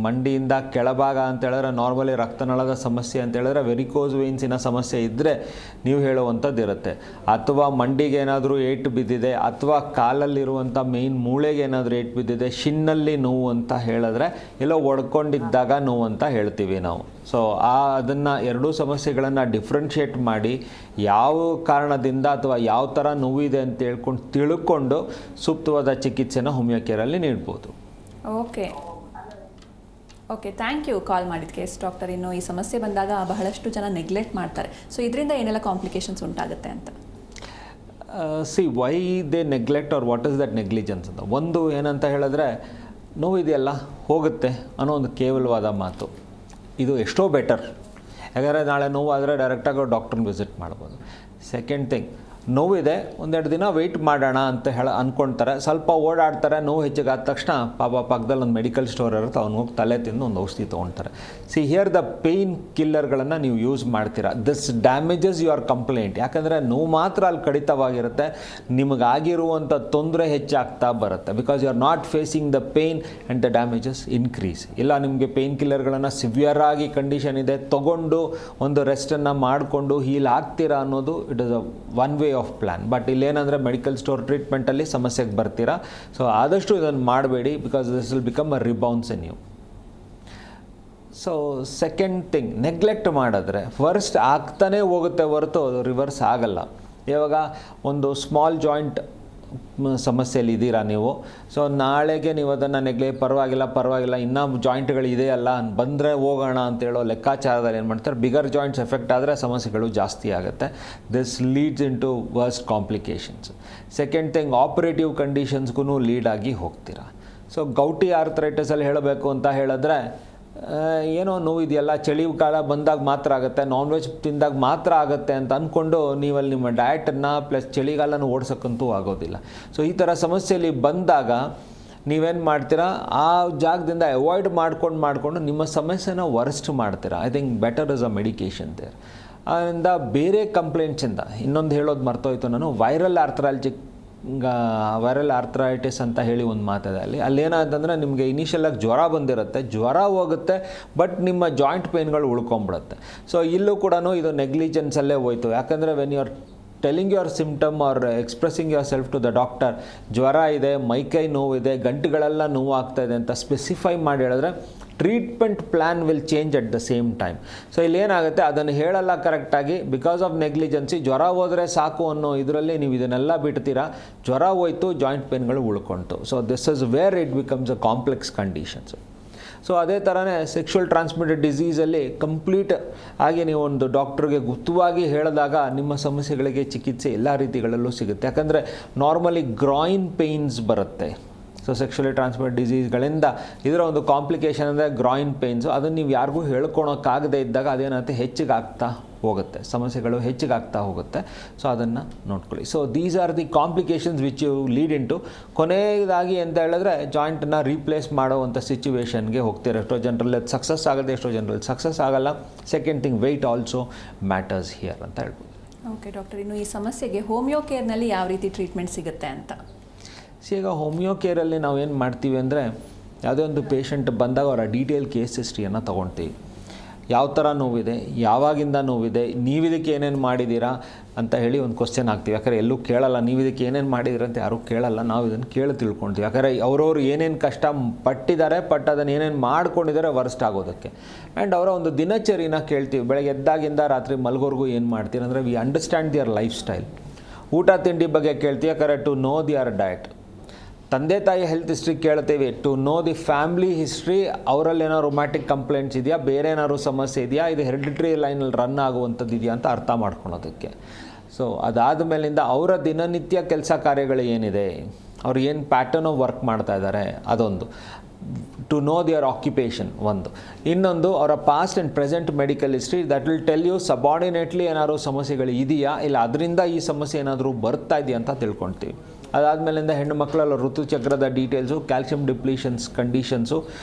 [SPEAKER 2] ಮಂಡಿಯಿಂದ ಕೆಳಭಾಗ ಅಂತ ಹೇಳಿದ್ರೆ ನಾರ್ಮಲಿ ರಕ್ತನಾಳದ ಸಮಸ್ಯೆ ಅಂತ ಹೇಳಿದ್ರೆ ವೆರಿಕೋಸ್ ವೇನ್ಸಿನ ಸಮಸ್ಯೆ ಇದ್ದರೆ ನೀವು ಹೇಳುವಂಥದ್ದು ಇರುತ್ತೆ. ಅಥವಾ ಮಂಡಿಗೆ ಏನಾದರೂ ಏಟು ಬಿದ್ದಿದೆ, ಅಥವಾ ಕಾಲಲ್ಲಿರುವಂಥ ಮೇಯ್ನ್ ಮೂಳೆಗೆ ಏನಾದರೂ ಏಟು ಬಿದ್ದಿದೆ, ಶಿನ್ನಲ್ಲಿ ನೋವು ಅಂತ ಹೇಳಿದ್ರೆ ಎಲ್ಲೋ ಒಡ್ಕೊಂಡಿದ್ದಾಗ ನೋವು ಅಂತ ಹೇಳ್ತೀವಿ ನಾವು. ಸೊ ಅದನ್ನು ಎರಡೂ ಸಮಸ್ಯೆಗಳನ್ನು ಡಿಫ್ರೆನ್ಷಿಯೇಟ್ ಮಾಡಿ ಯಾವ ಕಾರಣದಿಂದ ಅಥವಾ ಯಾವ ಥರ ನೋವಿದೆ ಅಂತ ತಿಳ್ಕೊಂಡು ಸೂಕ್ತವಾದ ಚಿಕಿತ್ಸೆನ ಹೋಮಿಯೋ ಕೇರಲ್ಲಿ ನೀಡ್ಬೋದು.
[SPEAKER 1] Okay okay, thank you call ಮಾಡಿದ್ದಕ್ಕೆ. ಎಸ್ ಡಾಕ್ಟರ್, ಇನ್ನು ಈ ಸಮಸ್ಯೆ ಬಂದಾಗ ಬಹಳಷ್ಟು ಜನ ನೆಗ್ಲೆಕ್ಟ್ ಮಾಡ್ತಾರೆ. ಸೊ ಇದರಿಂದ ಏನೆಲ್ಲ ಕಾಂಪ್ಲಿಕೇಶನ್ಸ್ ಉಂಟಾಗುತ್ತೆ ಅಂತ?
[SPEAKER 2] See why they neglect or what is that negligence ಅಂತ. ಒಂದು ಏನಂತ ಹೇಳಿದ್ರೆ, ನೋವಿದೆಯಲ್ಲ ಹೋಗುತ್ತೆ ಅನ್ನೋ ಒಂದು ಕೇವಲವಾದ ಮಾತು. ಇದು ಎಷ್ಟೋ ಬೆಟರ್. ಯಾಕಂದರೆ ನಾಳೆ ನೋವು ಆದರೆ ಡೈರೆಕ್ಟಾಗಿ ಡಾಕ್ಟ್ರನ್ನ ವಿಸಿಟ್ ಮಾಡ್ಬೋದು. ಸೆಕೆಂಡ್ ಥಿಂಗ್, ನೋವಿದೆ, ಒಂದೆರಡು ದಿನ ವೆಯ್ಟ್ ಮಾಡೋಣ ಅಂತ ಅಂದ್ಕೊಳ್ತಾರೆ. ಸ್ವಲ್ಪ ಓಡಾಡ್ತಾರೆ, ನೋವು ಹೆಚ್ಚಿಗಾದ ತಕ್ಷಣ ಪಾಪ ಪಕ್ಕದಲ್ಲಿ ಒಂದು ಮೆಡಿಕಲ್ ಸ್ಟೋರ್ ಇರುತ್ತೆ, ಅವ್ನು ಹೋಗಿ ತಲೆ ತಿಂದು ಒಂದು ಔಷಧಿ ತೊಗೊಳ್ತಾರೆ. ಸಿ ಹಿಯರ್ ದ ಪೇಯ್ನ್ ಕಿಲ್ಲರ್ಗಳನ್ನು ನೀವು ಯೂಸ್ ಮಾಡ್ತೀರಾ. This damages your complaint. ಯಾಕಂದರೆ ನೋವು ಮಾತ್ರ ಅಲ್ಲಿ ಕಡಿತವಾಗಿರುತ್ತೆ, ನಿಮಗಾಗಿರುವಂಥ ತೊಂದರೆ ಹೆಚ್ಚಾಗ್ತಾ ಬರುತ್ತೆ. Because you are not facing the pain and the damages increase. ಇಲ್ಲ, ನಿಮಗೆ ಪೇಯ್ನ್ ಕಿಲ್ಲರ್ಗಳನ್ನು ಸಿವಿಯರ್ ಆಗಿ ಕಂಡೀಷನ್ ಇದೆ, ತೊಗೊಂಡು ಒಂದು ರೆಸ್ಟನ್ನು ಮಾಡಿಕೊಂಡು ಹೀಲ್ ಆಗ್ತೀರಾ ಅನ್ನೋದು it is a one way of plan. But ಇಲ್ಲೇನಂದರೆ ಮೆಡಿಕಲ್ ಸ್ಟೋರ್ ಟ್ರೀಟ್ಮೆಂಟಲ್ಲಿ ಸಮಸ್ಯೆಗೆ ಬರ್ತೀರಾ. ಸೊ ಆದಷ್ಟು ಇದನ್ನು ಮಾಡಬೇಡಿ, because this will become a rebounce in you. So second thing, neglect ಮಾಡಿದ್ರೆ ಫಸ್ಟ್ ಆಗ್ತಾನೇ ಹೋಗುತ್ತೆ ಹೊರತು ಅದು ರಿವರ್ಸ್ ಆಗಲ್ಲ. ಇವಾಗ ಒಂದು ಸ್ಮಾಲ್ ಜಾಯಿಂಟ್ ಸಮಸ್ಯೆಯಲ್ಲಿ ಇದ್ದೀರಾ ನೀವು. ಸೊ ನಾಳೆಗೆ ನೀವು ಅದನ್ನು ಪರವಾಗಿಲ್ಲ ಇನ್ನೂ ಜಾಯಿಂಟ್ಗಳು ಇದೆಯಲ್ಲ ಬಂದರೆ ಹೋಗೋಣ ಅಂತೇಳೋ ಲೆಕ್ಕಾಚಾರದಲ್ಲಿ ಏನು ಮಾಡ್ತಾರೆ, ಬಿಗರ್ ಜಾಯಿಂಟ್ಸ್ ಎಫೆಕ್ಟ್ ಆದರೆ ಸಮಸ್ಯೆಗಳು ಜಾಸ್ತಿ ಆಗುತ್ತೆ. This leads in to worst complications. Second thing, operative ಕಂಡೀಷನ್ಸ್ಗೂ ಲೀಡ್ ಆಗಿ ಹೋಗ್ತೀರಾ. ಸೊ ಗೌಟಿ ಆರ್ಥರೈಟಿಸಲ್ಲಿ ಹೇಳಬೇಕು ಅಂತ ಹೇಳಿದ್ರೆ, ಏನೋ ನೋವಿದೆಯಲ್ಲ, ಚಳಿಗಾಲ ಬಂದಾಗ ಮಾತ್ರ ಆಗುತ್ತೆ, ನಾನ್ ವೆಜ್ ತಿಂದಾಗ ಮಾತ್ರ ಆಗುತ್ತೆ ಅಂತ ಅಂದ್ಕೊಂಡು ನೀವಲ್ಲಿ ನಿಮ್ಮ ಡಯಟನ್ನು ಪ್ಲಸ್ ಚಳಿಗಾಲನ ಓಡಿಸೋಕ್ಕಂತೂ ಆಗೋದಿಲ್ಲ. ಸೊ ಈ ಥರ ಸಮಸ್ಯೆಯಲ್ಲಿ ಬಂದಾಗ ನೀವೇನು ಮಾಡ್ತೀರಾ, ಆ ಜಾಗದಿಂದ ಅವಾಯ್ಡ್ ಮಾಡ್ಕೊಂಡು ನಿಮ್ಮ ಸಮಸ್ಯೆನ ವರ್ಸ್ಟ್ ಮಾಡ್ತೀರಾ. I think better is a medication there. ಅದರಿಂದ ಬೇರೆ ಕಂಪ್ಲೇಂಟ್ಸಿಂದ ಇನ್ನೊಂದು ಹೇಳೋದು ಮರ್ತೋಯ್ತು ನಾನು, ವೈರಲ್ ಆರ್ಥರೈಟಿಸ್ ಅಂತ ಹೇಳಿ ಒಂದು ಮಾತಿದೆ. ಅಲ್ಲೇನಾದಂದರೆ ನಿಮಗೆ ಇನಿಷಿಯಲಾಗಿ ಜ್ವರ ಬಂದಿರುತ್ತೆ, ಜ್ವರ ಹೋಗುತ್ತೆ, ಬಟ್ ನಿಮ್ಮ ಜಾಯಿಂಟ್ ಪೇನ್ಗಳು ಉಳ್ಕೊಂಬಿಡುತ್ತೆ. ಸೊ ಇಲ್ಲೂ ಕೂಡ ಇದು ನೆಗ್ಲಿಜೆನ್ಸಲ್ಲೇ ಹೋಯ್ತು. ಯಾಕಂದರೆ when you are telling your symptom or expressing yourself to the doctor, ಜ್ವರ ಇದೆ, ಮೈಕೈ ನೋವಿದೆ, ಗಂಟುಗಳೆಲ್ಲ ನೋವು ಆಗ್ತಾಯಿದೆ ಅಂತ ಸ್ಪೆಸಿಫೈ ಮಾಡಿ ಹೇಳಿದ್ರೆ treatment plan will change at the same time. So ಇಲ್ಲೇನಾಗುತ್ತೆ, ಅದನ್ನು ಹೇಳಲ್ಲ ಕರೆಕ್ಟಾಗಿ, ಬಿಕಾಸ್ ಆಫ್ ನೆಗ್ಲಿಜೆನ್ಸಿ. ಜ್ವರ ಹೋದರೆ ಸಾಕು ಅನ್ನೋ ಇದರಲ್ಲಿ ನೀವು ಇದನ್ನೆಲ್ಲ ಬಿಡ್ತೀರಾ, ಜ್ವರ ಹೋಯ್ತು, ಜಾಯಿಂಟ್ ಪೇನ್ಗಳು ಉಳ್ಕೊಳ್ತು. So this is where it becomes a complex conditions. So ಅದೇ ಥರನೇ ಸೆಕ್ಷುವಲ್ ಟ್ರಾನ್ಸ್ಮಿಟೆಡ್ ಡಿಸೀಸಲ್ಲಿ ಕಂಪ್ಲೀಟ್ ಆಗಿ ನೀವು ಒಂದು ಡಾಕ್ಟ್ರಿಗೆ ಗುಪ್ತವಾಗಿ ಹೇಳಿದಾಗ ನಿಮ್ಮ ಸಮಸ್ಯೆಗಳಿಗೆ ಚಿಕಿತ್ಸೆ ಎಲ್ಲ ರೀತಿಗಳಲ್ಲೂ ಸಿಗುತ್ತೆ. ಯಾಕಂದರೆ ನಾರ್ಮಲಿ ಗ್ರಾಯಿನ್ ಪೇಯ್ನ್ಸ್ ಬರುತ್ತೆ. ಸೊ ಸೆಕ್ಷುವಲಿ ಟ್ರಾನ್ಸ್ಮಿಟೆಡ್ ಡಿಸೀಸ್ಗಳಿಂದ ಇದರ ಒಂದು ಕಾಂಪ್ಲಿಕೇಶನ್ ಅಂದರೆ ಗ್ರಾಯಿನ್ ಪೇಯ್ನ್ಸು. ಅದನ್ನು ನೀವು ಯಾರಿಗೂ ಹೇಳ್ಕೊಳಕ್ಕಾಗದೇ ಇದ್ದಾಗ ಅದೇನಾಗುತ್ತೆ, ಹೆಚ್ಚಿಗಾಗ್ತಾ ಹೋಗುತ್ತೆ, ಸಮಸ್ಯೆಗಳು ಹೆಚ್ಚಿಗಾಗ್ತಾ ಹೋಗುತ್ತೆ. ಸೊ ಅದನ್ನು ನೋಡ್ಕೊಳ್ಳಿ. So these are the complications which you lead into ಕೊನೆಯದಾಗಿ ಅಂತ ಹೇಳಿದ್ರೆ ಜಾಯಿಂಟನ್ನು ರೀಪ್ಲೇಸ್ ಮಾಡೋವಂಥ ಸಿಚುವೇಷನ್ಗೆ ಹೋಗ್ತೀರ. ಎಷ್ಟೋ ಜನರಲ್ಲಿ ಅದು ಸಕ್ಸಸ್ ಆಗುತ್ತೆ, ಎಷ್ಟೋ ಜನರಲ್ಲಿ ಸಕ್ಸಸ್ ಆಗಲ್ಲ. Second thing, weight also matters here ಅಂತ ಹೇಳ್ಬೋದು.
[SPEAKER 1] ಓಕೆ ಡಾಕ್ಟರ್, ಇನ್ನು ಈ ಸಮಸ್ಯೆಗೆ ಹೋಮಿಯೋ ಕೇರ್ನಲ್ಲಿ ಯಾವ ರೀತಿ ಟ್ರೀಟ್ಮೆಂಟ್ ಸಿಗುತ್ತೆ ಅಂತ?
[SPEAKER 2] ಈಗ ಹೋಮಿಯೋ ಕೇರಲ್ಲಿ ನಾವು ಏನು ಮಾಡ್ತೀವಿ ಅಂದರೆ, ಯಾವುದೇ ಒಂದು ಪೇಷಂಟ್ ಬಂದಾಗ ಅವರ ಡೀಟೇಲ್ ಕೇಸ್ ಹಿಸ್ಟ್ರಿಯನ್ನು ತೊಗೊಳ್ತೀವಿ. ಯಾವ ಥರ ನೋವಿದೆ, ಯಾವಾಗಿಂದ ನೋವಿದೆ, ನೀವಿದಕ್ಕೆ ಏನೇನು ಮಾಡಿದ್ದೀರಾ ಅಂತ ಹೇಳಿ ಒಂದು ಕ್ವಶ್ಚನ್ ಹಾಕ್ತೀವಿ. ಯಾಕಂದರೆ ಎಲ್ಲೂ ಕೇಳಲ್ಲ, ನೀವಿದಕ್ಕೆ ಏನೇನು ಮಾಡಿದ್ದೀರ ಅಂತ ಯಾರೂ ಕೇಳಲ್ಲ, ನಾವು ಇದನ್ನು ಕೇಳಿ ತಿಳ್ಕೊಳ್ತೀವಿ. ಯಾಕಂದರೆ ಅವರವ್ರು ಏನೇನು ಕಷ್ಟ ಪಟ್ಟಿದ್ದಾರೆ, ಅದನ್ನು ಏನೇನು ಮಾಡ್ಕೊಂಡಿದ್ದಾರೆ ವರ್ಸ್ಟ್ ಆಗೋದಕ್ಕೆ. ಆ್ಯಂಡ್ ಅವರ ಒಂದು ದಿನಚರಿನ ಕೇಳ್ತೀವಿ. ಬೆಳಗ್ಗೆ ಎದ್ದಾಗಿಂದ ರಾತ್ರಿ ಮಲ್ಗೋರ್ಗೂ ಏನು ಮಾಡ್ತೀರಿ ಅಂದರೆ, we understand their lifestyle. ಊಟ ತಿಂಡಿ ಬಗ್ಗೆ ಕೇಳ್ತೀವಿ, ಯಾಕಂದರೆ ಟು ನೋ ದಿಯರ್ ಡಯಟ್. ತಂದೆ ತಾಯಿ ಹೆಲ್ತ್ ಹಿಸ್ಟ್ರಿ ಕೇಳ್ತೀವಿ to know the family history, ಅವರಲ್ಲಿ ಏನೋ ರೊಮ್ಯಾಟಿಕ್ ಕಂಪ್ಲೇಂಟ್ಸ್ ಇದೆಯಾ, ಬೇರೆ ಏನಾದ್ರು ಸಮಸ್ಯೆ ಇದೆಯಾ, ಇದು ಹೆರಿಡಿಟ್ರಿ ಲೈನಲ್ಲಿ ರನ್ ಆಗುವಂಥದ್ದು ಇದೆಯಾ ಅಂತ ಅರ್ಥ ಮಾಡ್ಕೊಳೋದಕ್ಕೆ. ಸೊ ಅದಾದ ಮೇಲಿಂದ ಅವರ ದಿನನಿತ್ಯ ಕೆಲಸ ಕಾರ್ಯಗಳು ಏನಿದೆ, ಅವ್ರು ಏನು ಪ್ಯಾಟರ್ನ್ ಆಫ್ ವರ್ಕ್ ಮಾಡ್ತಾ ಇದ್ದಾರೆ ಅದೊಂದು, ಟು ನೋ ದಿಯರ್ ಆಕ್ಯುಪೇಷನ್ ಒಂದು. ಇನ್ನೊಂದು ಅವರ past and present medical history, that will tell you subordinately ಏನಾದ್ರು ಸಮಸ್ಯೆಗಳು ಇದೆಯಾ, ಇಲ್ಲ ಅದರಿಂದ ಈ ಸಮಸ್ಯೆ ಏನಾದರೂ ಬರ್ತಾ ಇದೆಯಾ ಅಂತ ತಿಳ್ಕೊಳ್ತೀವಿ. ಅದಾದಮೇಲಿಂದ ಹೆಣ್ಣು ಮಕ್ಕಳಲ್ಲಿ ಋತುಚಕ್ರದ ಡೀಟೇಲ್ಸು, ಕ್ಯಾಲ್ಸಿಯಂ ಡಿಪ್ಲೀಷನ್ಸ್ ಕಂಡೀಷನ್ಸು,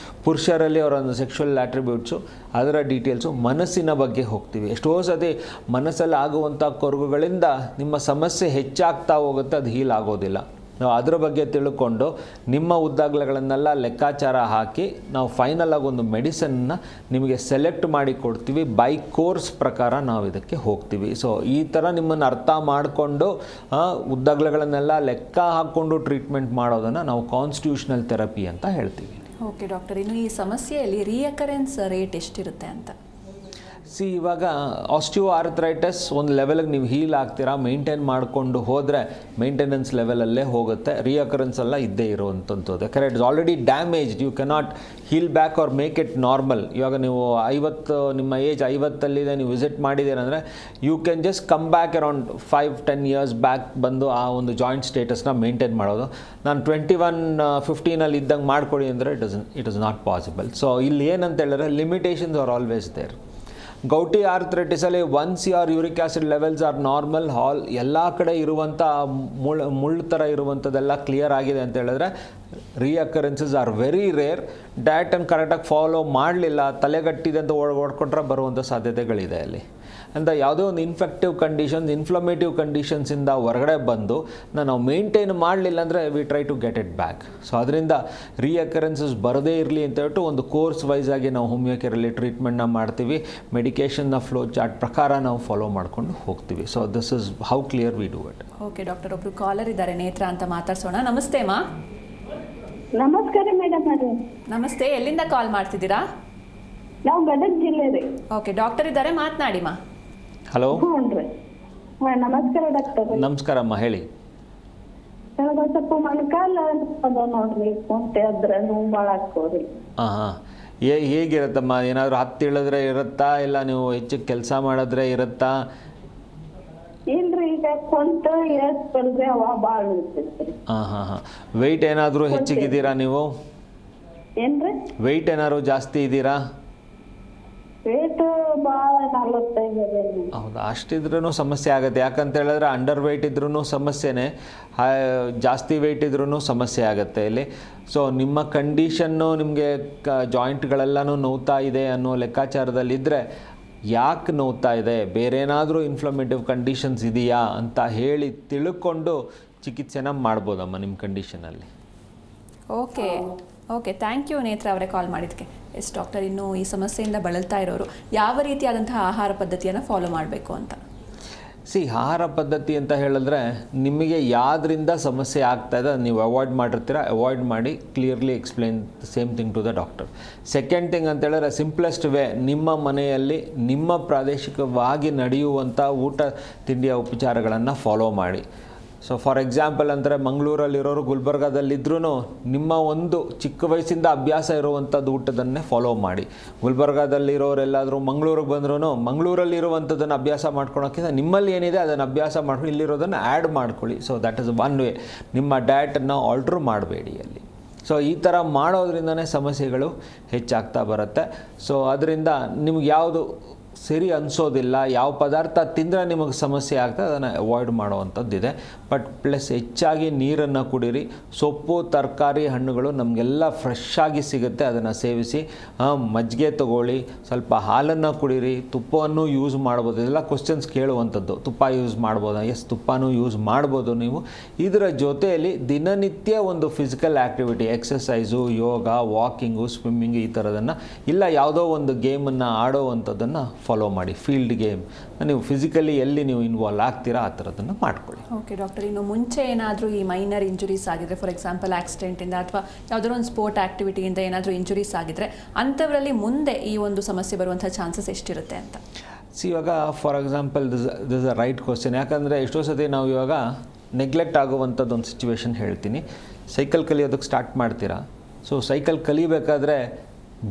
[SPEAKER 2] ಪುರುಷರಲ್ಲಿ ಅವರ ಒಂದು ಸೆಕ್ಷುವಲ್ ಆಟ್ರಿಬ್ಯೂಟ್ಸು ಅದರ ಡೀಟೇಲ್ಸು, ಮನಸ್ಸಿನ ಬಗ್ಗೆ ಹೋಗ್ತೀವಿ. ಎಷ್ಟೋ ಸತಿ ಮನಸ್ಸಲ್ಲಿ ಆಗುವಂಥ ಕೊರಗುಗಳಿಂದ ನಿಮ್ಮ ಸಮಸ್ಯೆ ಹೆಚ್ಚಾಗ್ತಾ ಹೋಗುತ್ತೆ, ಅದು ಹೀಲ್ ಆಗೋದಿಲ್ಲ. ನಾವು ಅದರ ಬಗ್ಗೆ ತಿಳ್ಕೊಂಡು ನಿಮ್ಮ ಉದ್ದಾಗಲಗಳನ್ನೆಲ್ಲ ಲೆಕ್ಕಾಚಾರ ಹಾಕಿ ನಾವು ಫೈನಲ್ ಆಗಿ ಒಂದು ಮೆಡಿಸನ್ನ ನಿಮಗೆ ಸೆಲೆಕ್ಟ್ ಮಾಡಿ ಕೊಡ್ತೀವಿ. ಬೈ ಕೋರ್ಸ್ ಪ್ರಕಾರ ನಾವು ಇದಕ್ಕೆ ಹೋಗ್ತೀವಿ. ಸೊ ಈ ಥರ ನಿಮ್ಮನ್ನು ಅರ್ಥ ಮಾಡಿಕೊಂಡು ಉದ್ದಾಗಲಗಳನ್ನೆಲ್ಲ ಲೆಕ್ಕ ಹಾಕ್ಕೊಂಡು ಟ್ರೀಟ್ಮೆಂಟ್ ಮಾಡೋದನ್ನು ನಾವು ಕಾನ್ಸ್ಟಿಟ್ಯೂಷನಲ್ ಥೆರಪಿ ಅಂತ ಹೇಳ್ತೀವಿ.
[SPEAKER 1] ಓಕೆ ಡಾಕ್ಟರ್, ಇನ್ನು ಈ ಸಮಸ್ಯೆಯಲ್ಲಿ ರಿಯಕರೆನ್ಸ್ ರೇಟ್ ಎಷ್ಟಿರುತ್ತೆ ಅಂತ?
[SPEAKER 2] ಇವಾಗ ಆಸ್ಟಿಯೋ ಆರ್ಥರೈಟಿಸ್ ಒಂದು ಲೆವೆಲ್ಗೆ ನೀವು ಹೀಲ್ ಆಗ್ತೀರಾ, ಮೇಂಟೈನ್ ಮಾಡಿಕೊಂಡು ಹೋದರೆ ಮೇಂಟೆನೆನ್ಸ್ ಲೆವೆಲಲ್ಲೇ ಹೋಗುತ್ತೆ. ರಿಯಕರೆನ್ಸ್ ಎಲ್ಲ ಇದ್ದೇ ಇರುವಂಥದ್ದು. ಯಾಕಂದರೆ it's already damaged, you cannot heal back or make it normal. ಇವಾಗ ನೀವು 50, ನಿಮ್ಮ ಏಜ್ 50 ನೀವು ವಿಸಿಟ್ ಮಾಡಿದ್ದೀರಂದರೆ you can just come back around 5-10 years back ಬಂದು ಆ ಒಂದು ಜಾಯಿಂಟ್ ಸ್ಟೇಟಸ್ನ ಮೇಂಟೈನ್ ಮಾಡೋದು. ನಾನು 21-15 ಇದ್ದಂಗೆ ಮಾಡಿಕೊಡಿ ಅಂದರೆ it is not possible. So ಇಲ್ಲಿ ಏನಂತ ಹೇಳಿದ್ರೆ limitations are always there. Gouty ಆರ್ಥರೈಟಿಸಲ್ಲಿ once your uric acid levels are normal, ಎಲ್ಲ ಕಡೆ ಇರುವಂಥ ಮುಳ್ಳು ಥರ ಇರುವಂಥದ್ದೆಲ್ಲ ಕ್ಲಿಯರ್ ಆಗಿದೆ ಅಂತ ಹೇಳಿದ್ರೆ ರಿಯಕರೆನ್ಸಸ್ ಆರ್ ವೆರಿ ರೇರ್. ಡಯಟನ್ನು ಕರೆಕ್ಟಾಗಿ ಫಾಲೋ ಮಾಡಲಿಲ್ಲ, ತಲೆಗಟ್ಟಿದೆ ಅಂತ ಓಡ್ಕೊಂಡ್ರೆ ಬರುವಂಥ ಸಾಧ್ಯತೆಗಳಿದೆ ಅಲ್ಲಿ. ಅಂತ ಯಾವುದೋ ಒಂದು ಇನ್ಫ್ಲಮೇಟಿವ್ ಕಂಡೀಷನ್ಸಿಂದ ಹೊರಗಡೆ ಬಂದು ನಾವು ಮೇಂಟೈನ್ ಮಾಡಲಿಲ್ಲ ಅಂದರೆ we try to get it back. So ಅದರಿಂದ ರಿಯಕರೆನ್ಸಸ್ ಬರದೇ ಇರಲಿ ಅಂತ ಹೇಳ್ಬಿಟ್ಟು ಒಂದು ಕೋರ್ಸ್ ವೈಸ್ ಆಗಿ ನಾವು ಹೋಮಿಯೋಕೆರಲ್ಲಿ ಟ್ರೀಟ್ಮೆಂಟ್ನ ಮಾಡ್ತೀವಿ. ಮೆಡಿಕೇಷನ್ನ ಫ್ಲೋ ಚಾರ್ಟ್ ಪ್ರಕಾರ ನಾವು ಫಾಲೋ ಮಾಡ್ಕೊಂಡು ಹೋಗ್ತೀವಿ. So this is how clear we do it.
[SPEAKER 1] Okay doctor, ಒಬ್ರು ಕಾಲರ್ ಇದ್ದಾರೆ, ನೇತ್ರ ಅಂತ, ಮಾತಾಡ್ಸೋಣ. ನಮಸ್ತೆ ಮಾ.
[SPEAKER 8] ನಮಸ್ಕಾರ ಮೇಡಮ್. ಅದು
[SPEAKER 1] ನಮಸ್ತೆ, ಎಲ್ಲಿಂದ ಕಾಲ್ ಮಾಡ್ತಿದ್ದೀರಾ?
[SPEAKER 8] ನಾವು ಗದಗ ಜಿಲ್ಲೆ ರೀ.
[SPEAKER 1] ಓಕೆ, ಡಾಕ್ಟರ್ ಇದ್ದಾರೆ, ಮಾತನಾಡಿ ಮಾ.
[SPEAKER 2] ಹಲೋ.
[SPEAKER 8] ಹ್ಞೂ ರೀ. ನಮಸ್ಕಾರ ಡಾಕ್ಟರ್.
[SPEAKER 2] ನಮಸ್ಕಾರಮ್ಮ, ಹೇಳಿ.
[SPEAKER 8] ನನಗೆ ಸ್ವಲ್ಪ ಮೊಣಕಾಲ ಅದ ನೋಡ್ರಿ, ಕುಂತೆ ಅದ್ರ ನೋವು ಭಾಳ ಆಗ್ತವ್ರಿ.
[SPEAKER 2] ಹಾಂ ಹೇಗಿರುತ್ತಮ್ಮ? ಏನಾದರೂ ಹತ್ತು ಇಳಿದ್ರೆ ಇರುತ್ತಾ, ಇಲ್ಲ ನೀವು ಹೆಚ್ಚು ಕೆಲಸ ಮಾಡಿದ್ರೆ ಇರುತ್ತಾ?
[SPEAKER 8] ಇಲ್ರಿ, ಈಗ ಕುಂತ ಎಸ್ ಬರದೆ ಅವ ಭಾಳ ಇರ್ತೈತ್ರಿ.
[SPEAKER 2] ಹಾಂ ವೆಯ್ಟ್ ಏನಾದರೂ ಹೆಚ್ಚಿಗಿದ್ದೀರಾ ನೀವು?
[SPEAKER 8] ಏನ್ರಿ?
[SPEAKER 2] ವೆಯ್ಟ್ ಏನಾದ್ರು ಜಾಸ್ತಿ ಇದ್ದೀರಾ?
[SPEAKER 8] ವೇಟ್ ಭಾಳ 45 ಅದೇ.
[SPEAKER 2] ಹೌದಾ, ಅಷ್ಟಿದ್ರೂ ಸಮಸ್ಯೆ ಆಗುತ್ತೆ. ಯಾಕಂತ ಹೇಳಿದ್ರೆ ಅಂಡರ್ ವೆಯ್ಟ್ ಇದ್ರೂ ಸಮಸ್ಯೆನೇ, ಜಾಸ್ತಿ ವೆಯ್ಟ್ ಇದ್ರೂ ಸಮಸ್ಯೆ ಆಗುತ್ತೆ ಇಲ್ಲಿ. ಸೊ ನಿಮ್ಮ ಕಂಡೀಷನ್ನು ನಿಮಗೆ ಜಾಯಿಂಟ್ಗಳೆಲ್ಲನೂ ನೋವ್ತಾ ಇದೆ ಅನ್ನೋ ಲೆಕ್ಕಾಚಾರದಲ್ಲಿದ್ದರೆ ಯಾಕೆ ನೋವ್ತಾ ಇದೆ, ಬೇರೆ ಏನಾದರೂ ಇನ್ಫ್ಲಮೇಟಿವ್ ಕಂಡೀಷನ್ಸ್ ಇದೆಯಾ ಅಂತ ಹೇಳಿ ತಿಳ್ಕೊಂಡು ಚಿಕಿತ್ಸೆನ ಮಾಡ್ಬೋದಮ್ಮ ನಿಮ್ಮ ಕಂಡೀಷನಲ್ಲಿ.
[SPEAKER 1] ಓಕೆ ಓಕೆ, ಥ್ಯಾಂಕ್ ಯು ನೇತ್ರ ಅವರೇ ಕಾಲ್ ಮಾಡಿದ್ದಕ್ಕೆ. ಎಸ್ ಡಾಕ್ಟರ್, ಇನ್ನು ಈ ಸಮಸ್ಯೆಯಿಂದ ಬಳಲ್ತಾ ಇರೋರು ಯಾವ ರೀತಿಯಾದಂತಹ ಆಹಾರ ಪದ್ಧತಿಯನ್ನು ಫಾಲೋ ಮಾಡಬೇಕು ಅಂತ?
[SPEAKER 2] ಆಹಾರ ಪದ್ಧತಿ ಅಂತ ಹೇಳಿದ್ರೆ ನಿಮಗೆ ಯಾವುದರಿಂದ ಸಮಸ್ಯೆ ಆಗ್ತಾ ಇದೆ ನೀವು ಅವಾಯ್ಡ್ ಮಾಡಿರ್ತೀರ, ಅವಾಯ್ಡ್ ಮಾಡಿ clearly explain the same thing to the doctor. Second thing ಅಂತ ಹೇಳಿದ್ರೆ ಸಿಂಪ್ಲೆಸ್ಟ್ ವೇ, ನಿಮ್ಮ ಮನೆಯಲ್ಲಿ ನಿಮ್ಮ ಪ್ರಾದೇಶಿಕವಾಗಿ ನಡೆಯುವಂಥ ಊಟ ತಿಂಡಿಯ ಉಪಚಾರಗಳನ್ನು ಫಾಲೋ ಮಾಡಿ. ಸೊ ಫಾರ್ ಎಕ್ಸಾಂಪಲ್ ಅಂದರೆ ಮಂಗಳೂರಲ್ಲಿರೋರು ಗುಲ್ಬರ್ಗಾದಲ್ಲಿದ್ರೂ ನಿಮ್ಮ ಒಂದು ಚಿಕ್ಕ ವಯಸ್ಸಿಂದ ಅಭ್ಯಾಸ ಇರುವಂಥದ್ದು ಊಟದನ್ನೇ ಫಾಲೋ ಮಾಡಿ. ಗುಲ್ಬರ್ಗಾದಲ್ಲಿರೋರೆಲ್ಲಾದರೂ ಮಂಗಳೂರಿಗೆ ಬಂದ್ರೂ ಮಂಗಳೂರಲ್ಲಿರುವಂಥದ್ದನ್ನು ಅಭ್ಯಾಸ ಮಾಡ್ಕೊಳೋಕ್ಕಿಂತ ನಿಮ್ಮಲ್ಲಿ ಏನಿದೆ ಅದನ್ನು ಅಭ್ಯಾಸ ಮಾಡ್ಕೊಂಡು ಇಲ್ಲಿರೋದನ್ನು ಆ್ಯಡ್ ಮಾಡ್ಕೊಳ್ಳಿ. So that is one way. ನಿಮ್ಮ ಡಯಟನ್ನು ಆಲ್ಟ್ರ್ ಮಾಡಬೇಡಿ ಅಲ್ಲಿ. ಸೊ ಈ ಥರ ಮಾಡೋದ್ರಿಂದನೇ ಸಮಸ್ಯೆಗಳು ಹೆಚ್ಚಾಗ್ತಾ ಬರುತ್ತೆ. ಸೊ ಅದರಿಂದ ನಿಮ್ಗೆ ಯಾವುದು ಸರಿ ಅನಿಸೋದಿಲ್ಲ, ಯಾವ ಪದಾರ್ಥ ತಿಂದರೆ ನಿಮಗೆ ಸಮಸ್ಯೆ ಆಗ್ತದೆ ಅದನ್ನು ಅವಾಯ್ಡ್ ಮಾಡುವಂಥದ್ದಿದೆ. ಬಟ್ ಪ್ಲಸ್ ಹೆಚ್ಚಾಗಿ ನೀರನ್ನು ಕುಡೀರಿ. ಸೊಪ್ಪು, ತರಕಾರಿ, ಹಣ್ಣುಗಳು ನಮಗೆಲ್ಲ ಫ್ರೆಶ್ ಆಗಿ ಸಿಗುತ್ತೆ, ಅದನ್ನು ಸೇವಿಸಿ. ಮಜ್ಜಿಗೆ ತಗೊಳ್ಳಿ, ಸ್ವಲ್ಪ ಹಾಲನ್ನು ಕುಡೀರಿ, ತುಪ್ಪವನ್ನು ಯೂಸ್ ಮಾಡ್ಬೋದು. ಇದೆಲ್ಲ ಕ್ವಶನ್ಸ್ ಕೇಳುವಂಥದ್ದು. ತುಪ್ಪ ಯೂಸ್ ಮಾಡ್ಬೋದಾ? ಎಸ್, ತುಪ್ಪನೂ ಯೂಸ್ ಮಾಡ್ಬೋದು ನೀವು. ಇದರ ಜೊತೆಯಲ್ಲಿ ದಿನನಿತ್ಯ ಒಂದು ಫಿಸಿಕಲ್ ಆ್ಯಕ್ಟಿವಿಟಿ, ಎಕ್ಸಸೈಸು, ಯೋಗ, ವಾಕಿಂಗು, ಸ್ವಿಮ್ಮಿಂಗು ಈ ಥರದನ್ನು, ಇಲ್ಲ ಯಾವುದೋ ಒಂದು ಗೇಮನ್ನು ಆಡೋವಂಥದ್ದನ್ನು ಫಾಲೋ ಮಾಡಿ. ಫೀಲ್ಡ್ ಗೇಮ್, ನೀವು ಫಿಸಿಕಲಿ ಎಲ್ಲಿ ನೀವು ಇನ್ವಾಲ್ವ್ ಆಗ್ತೀರಾ ಆ ಥರದನ್ನು ಮಾಡ್ಕೊಳ್ಳಿ.
[SPEAKER 1] ಓಕೆ ಡಾಕ್ಟರ್, ಇನ್ನು ಮುಂಚೆ ಏನಾದರೂ ಈ ಮೈನರ್ ಇಂಜುರೀಸ್ ಆಗಿದ್ರೆ, ಫಾರ್ ಎಕ್ಸಾಂಪಲ್ ಆಕ್ಸಿಡೆಂಟಿಂದ ಅಥವಾ ಯಾವುದಾದ್ರು ಒಂದು ಸ್ಪೋರ್ಟ್ ಆ್ಯಕ್ಟಿವಿಟಿಯಿಂದ ಏನಾದರೂ ಇಂಜುರೀಸ್ ಆಗಿದ್ರೆ ಅಂಥವರಲ್ಲಿ ಮುಂದೆ ಈ ಒಂದು ಸಮಸ್ಯೆ ಬರುವಂಥ ಚಾನ್ಸಸ್ ಎಷ್ಟಿರುತ್ತೆ ಅಂತ?
[SPEAKER 2] ಇವಾಗ for example this a right question. ಯಾಕಂದರೆ ಎಷ್ಟೋ ಸತಿ ನಾವು ಇವಾಗ ನೆಗ್ಲೆಕ್ಟ್ ಆಗುವಂಥದ್ದು ಒಂದು ಸಿಚುವೇಶನ್ ಹೇಳ್ತೀನಿ. ಸೈಕಲ್ ಕಲಿಯೋದಕ್ಕೆ ಸ್ಟಾರ್ಟ್ ಮಾಡ್ತೀರಾ. ಸೊ ಸೈಕಲ್ ಕಲಿಬೇಕಾದ್ರೆ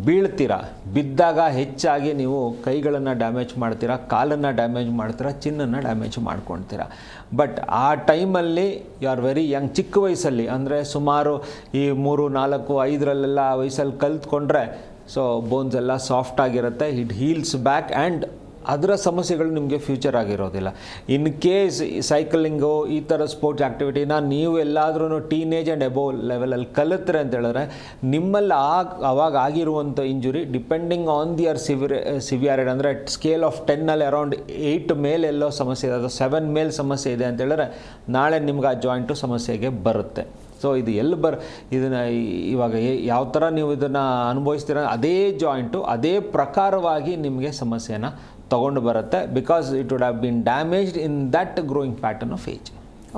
[SPEAKER 2] ಬೀಳ್ತೀರಾ. ಬಿದ್ದಾಗ ಹೆಚ್ಚಾಗಿ ನೀವು ಕೈಗಳನ್ನು ಡ್ಯಾಮೇಜ್ ಮಾಡ್ತೀರಾ, ಕಾಲನ್ನು ಡ್ಯಾಮೇಜ್ ಮಾಡ್ತೀರಾ, ಚಿನ್ನನ್ನು ಡ್ಯಾಮೇಜ್ ಮಾಡ್ಕೊಳ್ತೀರಾ. ಬಟ್ ಆ ಟೈಮಲ್ಲಿ ಯು ಆರ್ ವೆರಿ ಯಂಗ್, ಚಿಕ್ಕ ವಯಸ್ಸಲ್ಲಿ ಅಂದರೆ ಸುಮಾರು ಈ 3, 4, 5 ಆ ವಯಸ್ಸಲ್ಲಿ ಕಲ್ತ್ಕೊಂಡ್ರೆ ಸೊ ಬೋನ್ಸ್ ಎಲ್ಲ ಸಾಫ್ಟ್ ಆಗಿರುತ್ತೆ. ಇಟ್ ಹೀಲ್ಸ್ ಬ್ಯಾಕ್ ಆ್ಯಂಡ್ ಅದರ ಸಮಸ್ಯೆಗಳು ನಿಮಗೆ ಫ್ಯೂಚರ್ ಆಗಿರೋದಿಲ್ಲ. ಇನ್ ಕೇಸ್ ಸೈಕಲಿಂಗು ಈ ಥರ ಸ್ಪೋರ್ಟ್ಸ್ ಆ್ಯಕ್ಟಿವಿಟಿನ ನೀವು ಎಲ್ಲಾದ್ರೂ ಟೀನೇಜ್ ಆ್ಯಂಡ್ ಎಬೋವ್ ಲೆವೆಲಲ್ಲಿ ಕಲಿತ್ರೆ ಅಂತ ಹೇಳಿದ್ರೆ ನಿಮ್ಮಲ್ಲಿ ಅವಾಗ ಆಗಿರುವಂಥ injury depending on their severity ಅಂದರೆ ಸ್ಕೇಲ್ ಆಫ್ 10 ಅರೌಂಡ್ 8 ಮೇಲೆ ಎಲ್ಲೋ ಸಮಸ್ಯೆ ಇದೆ, ಅದು 7 ಮೇಲೆ ಸಮಸ್ಯೆ ಇದೆ ಅಂತ ಹೇಳಿದ್ರೆ ನಾಳೆ ನಿಮ್ಗೆ ಆ ಜಾಯಿಂಟು ಸಮಸ್ಯೆಗೆ ಬರುತ್ತೆ. ಸೊ ಇದು ಇದನ್ನು ಇವಾಗ ಯಾವ ಥರ ನೀವು ಇದನ್ನು ಅನುಭವಿಸ್ತೀರ ಅದೇ ಜಾಯಿಂಟು ಅದೇ ಪ್ರಕಾರವಾಗಿ ನಿಮಗೆ ಸಮಸ್ಯೆನ ತೊಗೊಂಡು ಬರುತ್ತೆ. Because it would have been damaged in that growing pattern of age.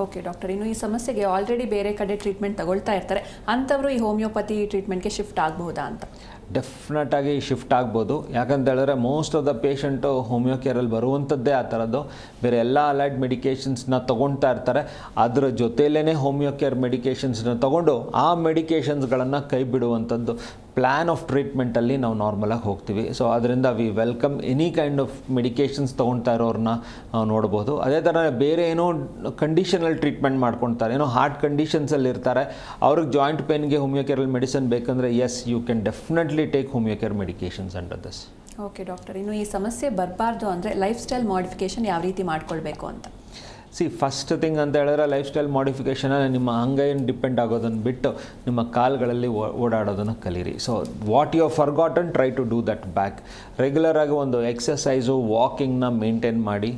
[SPEAKER 1] Okay doctor, ಇನ್ನು ಈ ಸಮಸ್ಯೆಗೆ ಆಲ್ರೆಡಿ ಬೇರೆ ಕಡೆ ಟ್ರೀಟ್ಮೆಂಟ್ ತಗೊಳ್ತಾ ಇರ್ತಾರೆ, ಅಂಥವರು ಈ ಹೋಮಿಯೋಪತಿ ಟ್ರೀಟ್ಮೆಂಟ್ಗೆ ಶಿಫ್ಟ್ ಆಗಬಹುದಾ ಅಂತ?
[SPEAKER 2] ಡೆಫಿನೆಟಾಗಿ ಶಿಫ್ಟ್ ಆಗ್ಬೋದು. ಯಾಕಂತ ಹೇಳಿದ್ರೆ most of the patient homeo ಕೇರಲ್ಲಿ ಬರುವಂಥದ್ದೇ ಆ ಥರದ್ದು. ಬೇರೆ ಎಲ್ಲ ಅಲೈಡ್ ಮೆಡಿಕೇಷನ್ಸ್ನ ತೊಗೊಳ್ತಾ ಇರ್ತಾರೆ, ಅದರ ಜೊತೆಯಲ್ಲೇ ಹೋಮಿಯೋ ಕೇರ್ ಮೆಡಿಕೇಷನ್ಸ್ನ ತೊಗೊಂಡು ಆ ಮೆಡಿಕೇಷನ್ಸ್ಗಳನ್ನು ಕೈ ಬಿಡುವಂಥದ್ದು ಪ್ಲ್ಯಾನ್ ಆಫ್ ಟ್ರೀಟ್ಮೆಂಟಲ್ಲಿ ನಾವು ನಾರ್ಮಲಾಗಿ ಹೋಗ್ತೀವಿ. ಸೊ ಅದರಿಂದ V welcome any kind of medications ತೊಗೊಳ್ತಾ ಇರೋರನ್ನ ನಾವು ನೋಡ್ಬೋದು. ಅದೇ ಥರ ಬೇರೆ ಏನೋ ಕಂಡೀಷನಲ್ಲಿ ಟ್ರೀಟ್ಮೆಂಟ್ ಮಾಡ್ಕೊಳ್ತಾರೆ, ಏನೋ ಹಾರ್ಟ್ ಕಂಡೀಷನ್ಸಲ್ಲಿ ಇರ್ತಾರೆ, ಅವ್ರಿಗೆ ಜಾಯಿಂಟ್ ಪೇನ್ಗೆ ಹೋಮಿಯೋ ಕೇರಲ್ಲಿ ಮೆಡಿಸಿನ್ ಬೇಕಂದರೆ yes you can definitely take homeo care medications under this.
[SPEAKER 1] Okay doctor, ಇನ್ನು ಈ ಸಮಸ್ಯೆ ಬರಬಾರ್ದು ಅಂದರೆ ಲೈಫ್ ಸ್ಟೈಲ್ ಮಾಡಿಫಿಕೇಷನ್ ಯಾವ ರೀತಿ ಮಾಡ್ಕೊಳ್ಬೇಕು ಅಂತ?
[SPEAKER 2] ಫಸ್ಟ್ ಥಿಂಗ್ ಅಂತ ಹೇಳಿದ್ರೆ ಲೈಫ್ ಸ್ಟೈಲ್ ಮಾಡಿಫಿಕೇಷನ್ ನಿಮ್ಮ ಅಂಗೈಯನ್ನು ಡಿಪೆಂಡ್ ಆಗೋದನ್ನು ಬಿಟ್ಟು ನಿಮ್ಮ ಕಾಲುಗಳಲ್ಲಿ ಓಡಾಡೋದನ್ನು ಕಲೀರಿ. So what you have forgotten try to do that back. ರೆಗ್ಯುಲರಾಗಿ ಒಂದು ಎಕ್ಸಸೈಸು ವಾಕಿಂಗ್ನ ಮೇಂಟೈನ್ ಮಾಡಿ,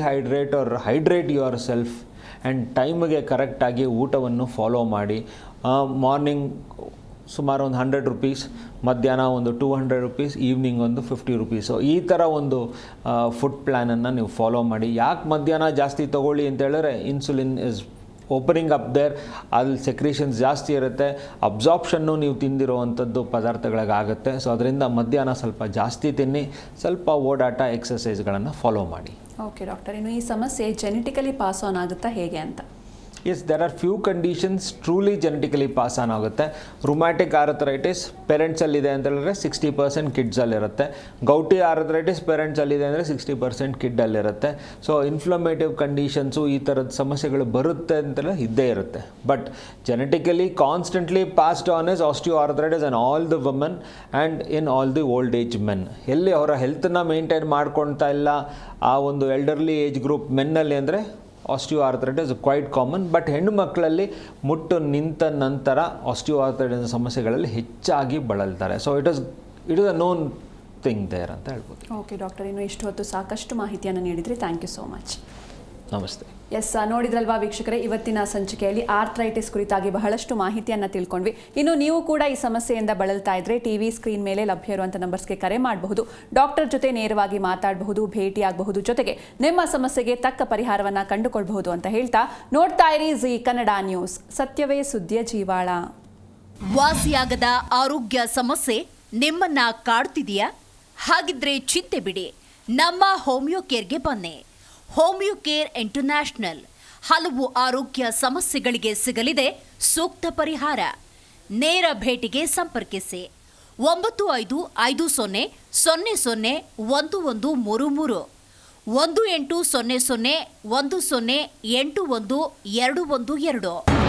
[SPEAKER 2] ಹೈಡ್ರೇಟ್ ಯುವರ್ ಸೆಲ್ಫ್ ಆ್ಯಂಡ್ ಟೈಮಿಗೆ ಕರೆಕ್ಟಾಗಿ ಊಟವನ್ನು ಫಾಲೋ ಮಾಡಿ. ಮಾರ್ನಿಂಗ್ ಸುಮಾರು ಒಂದು 100 ರೂಪೀಸ್, ಮಧ್ಯಾಹ್ನ ಒಂದು 200 ರೂಪೀಸ್, ಈವ್ನಿಂಗ್ ಒಂದು 50 ರೂಪೀಸು, ಈ ಥರ ಒಂದು ಫುಡ್ ಪ್ಲ್ಯಾನನ್ನು ನೀವು ಫಾಲೋ ಮಾಡಿ. ಯಾಕೆ ಮಧ್ಯಾಹ್ನ ಜಾಸ್ತಿ ತೊಗೊಳ್ಳಿ ಅಂತ ಹೇಳಿದ್ರೆ insulin is opening up there, ಅಲ್ಲಿ ಸೆಕ್ರೀಷನ್ಸ್ ಜಾಸ್ತಿ ಇರುತ್ತೆ, ಅಬ್ಸಾರ್ಪ್ಷನ್ನು ನೀವು ತಿಂದಿರುವಂಥದ್ದು ಪದಾರ್ಥಗಳಿಗಾಗುತ್ತೆ. ಸೊ ಅದರಿಂದ ಮಧ್ಯಾಹ್ನ ಸ್ವಲ್ಪ ಜಾಸ್ತಿ ತಿನ್ನಿ, ಸ್ವಲ್ಪ ಓಡಾಟ ಎಕ್ಸಸೈಸ್ಗಳನ್ನು ಫಾಲೋ ಮಾಡಿ.
[SPEAKER 1] ಓಕೆ ಡಾಕ್ಟರ್, ಇನ್ನು ಈ ಸಮಸ್ಯೆ ಜೆನೆಟಿಕಲಿ ಪಾಸ್ ಆನ್ ಆಗುತ್ತಾ ಹೇಗೆ ಅಂತ?
[SPEAKER 2] Yes, there are few conditions truly genetically pass on ಆಗುತ್ತೆ. ರುಮ್ಯಾಟಿಕ್ ಆರ್ಥರೈಟಿಸ್ ಪೇರೆಂಟ್ಸಲ್ಲಿದೆ ಅಂತ ಹೇಳಿದ್ರೆ 60% ಕಿಡ್ಸಲ್ಲಿರುತ್ತೆ. ಗೌಟಿ ಆರ್ಥರೈಟಿಸ್ ಪೇರೆಂಟ್ಸಲ್ಲಿದೆ ಅಂದರೆ 60% ಕಿಡ್ಡಲ್ಲಿರುತ್ತೆ. ಸೊ ಇನ್ಫ್ಲಮೇಟಿವ್ ಕಂಡೀಷನ್ಸು ಈ ಥರದ ಸಮಸ್ಯೆಗಳು ಬರುತ್ತೆ ಅಂತೆಲ್ಲ ಇದ್ದೇ ಇರುತ್ತೆ. But genetically constantly passed on is osteo arthritis on all the women and in all the old age men. ಎಲ್ಲಿ ಅವರ ಹೆಲ್ತನ್ನ ಮೇಂಟೈನ್ ಮಾಡ್ಕೊಳ್ತಾ ಇಲ್ಲ ಆ ಒಂದು ಎಲ್ಡರ್ಲಿ ಏಜ್ ಗ್ರೂಪ್ ಮೆನ್ನಲ್ಲಿ ಅಂದರೆ osteoarthritis quite common. But ಹೆಣ್ಣು ಮಕ್ಕಳಲ್ಲಿ ಮುಟ್ಟು ನಿಂತ ನಂತರ ಆಸ್ಟಿಯೋ ಆರ್ಥರೈಟಿಸ್ ಸಮಸ್ಯೆಗಳಲ್ಲಿ ಹೆಚ್ಚಾಗಿ ಬಳಲ್ತಾರೆ. So it is a known thing there ಅಂತ ಹೇಳ್ಬೋದು.
[SPEAKER 1] ಓಕೆ ಡಾಕ್ಟರ್, ಇನ್ನು ಇಷ್ಟು ಹೊತ್ತು ಸಾಕಷ್ಟು ಮಾಹಿತಿಯನ್ನು ನೀಡಿದ್ರಿ. Thank you so much.
[SPEAKER 2] ನಮಸ್ತೆ.
[SPEAKER 1] ಎಸ್, ನೋಡಿದ್ರಲ್ವಾ ವೀಕ್ಷಕರೇ, ಇವತ್ತಿನ ಸಂಚಿಕೆಯಲ್ಲಿ ಆರ್ಥ್ರೈಟಿಸ್ ಕುರಿತಾಗಿ ಬಹಳಷ್ಟು ಮಾಹಿತಿಯನ್ನು ತಿಳ್ಕೊಂಡ್ವಿ. ಇನ್ನು ನೀವು ಕೂಡ ಈ ಸಮಸ್ಯೆಯಿಂದ ಬಳಲ್ತಾ ಇದ್ರೆ ಟಿವಿ ಸ್ಕ್ರೀನ್ ಮೇಲೆ ಲಭ್ಯ ಇರುವಂಥ ನಂಬರ್ಸ್ಗೆ ಕರೆ ಮಾಡಬಹುದು, ಡಾಕ್ಟರ್ ಜೊತೆ ನೇರವಾಗಿ ಮಾತಾಡಬಹುದು, ಭೇಟಿಯಾಗಬಹುದು, ಜೊತೆಗೆ ನಿಮ್ಮ ಸಮಸ್ಯೆಗೆ ತಕ್ಕ ಪರಿಹಾರವನ್ನು ಕಂಡುಕೊಳ್ಬಹುದು ಅಂತ ಹೇಳ್ತಾ ನೋಡ್ತಾ ಇರಿ ಜೀ ಕನ್ನಡ ನ್ಯೂಸ್. ಸತ್ಯವೇ ಸುದ್ದಿಯ ಜೀವಾಳ.
[SPEAKER 9] ವಾಸಿಯಾಗದ ಆರೋಗ್ಯ ಸಮಸ್ಯೆ ನಿಮ್ಮನ್ನ ಕಾಡ್ತಿದೆಯಾ? ಹಾಗಿದ್ರೆ ಚಿಂತೆ ಬಿಡಿ, ನಮ್ಮ ಹೋಮಿಯೋ ಕೇರ್ಗೆ ಬನ್ನಿ. ಹೋಮಿಯೋ ಕೇರ್ ಇಂಟರ್ನ್ಯಾಷನಲ್ ಹಲವು ಆರೋಗ್ಯ ಸಮಸ್ಯೆಗಳಿಗೆ ಸಿಗಲಿದೆ ಸೂಕ್ತ ಪರಿಹಾರ. ನೇರ ಭೇಟಿಗೆ ಸಂಪರ್ಕಿಸಿ 9550 00 1133 1800 10 81 212.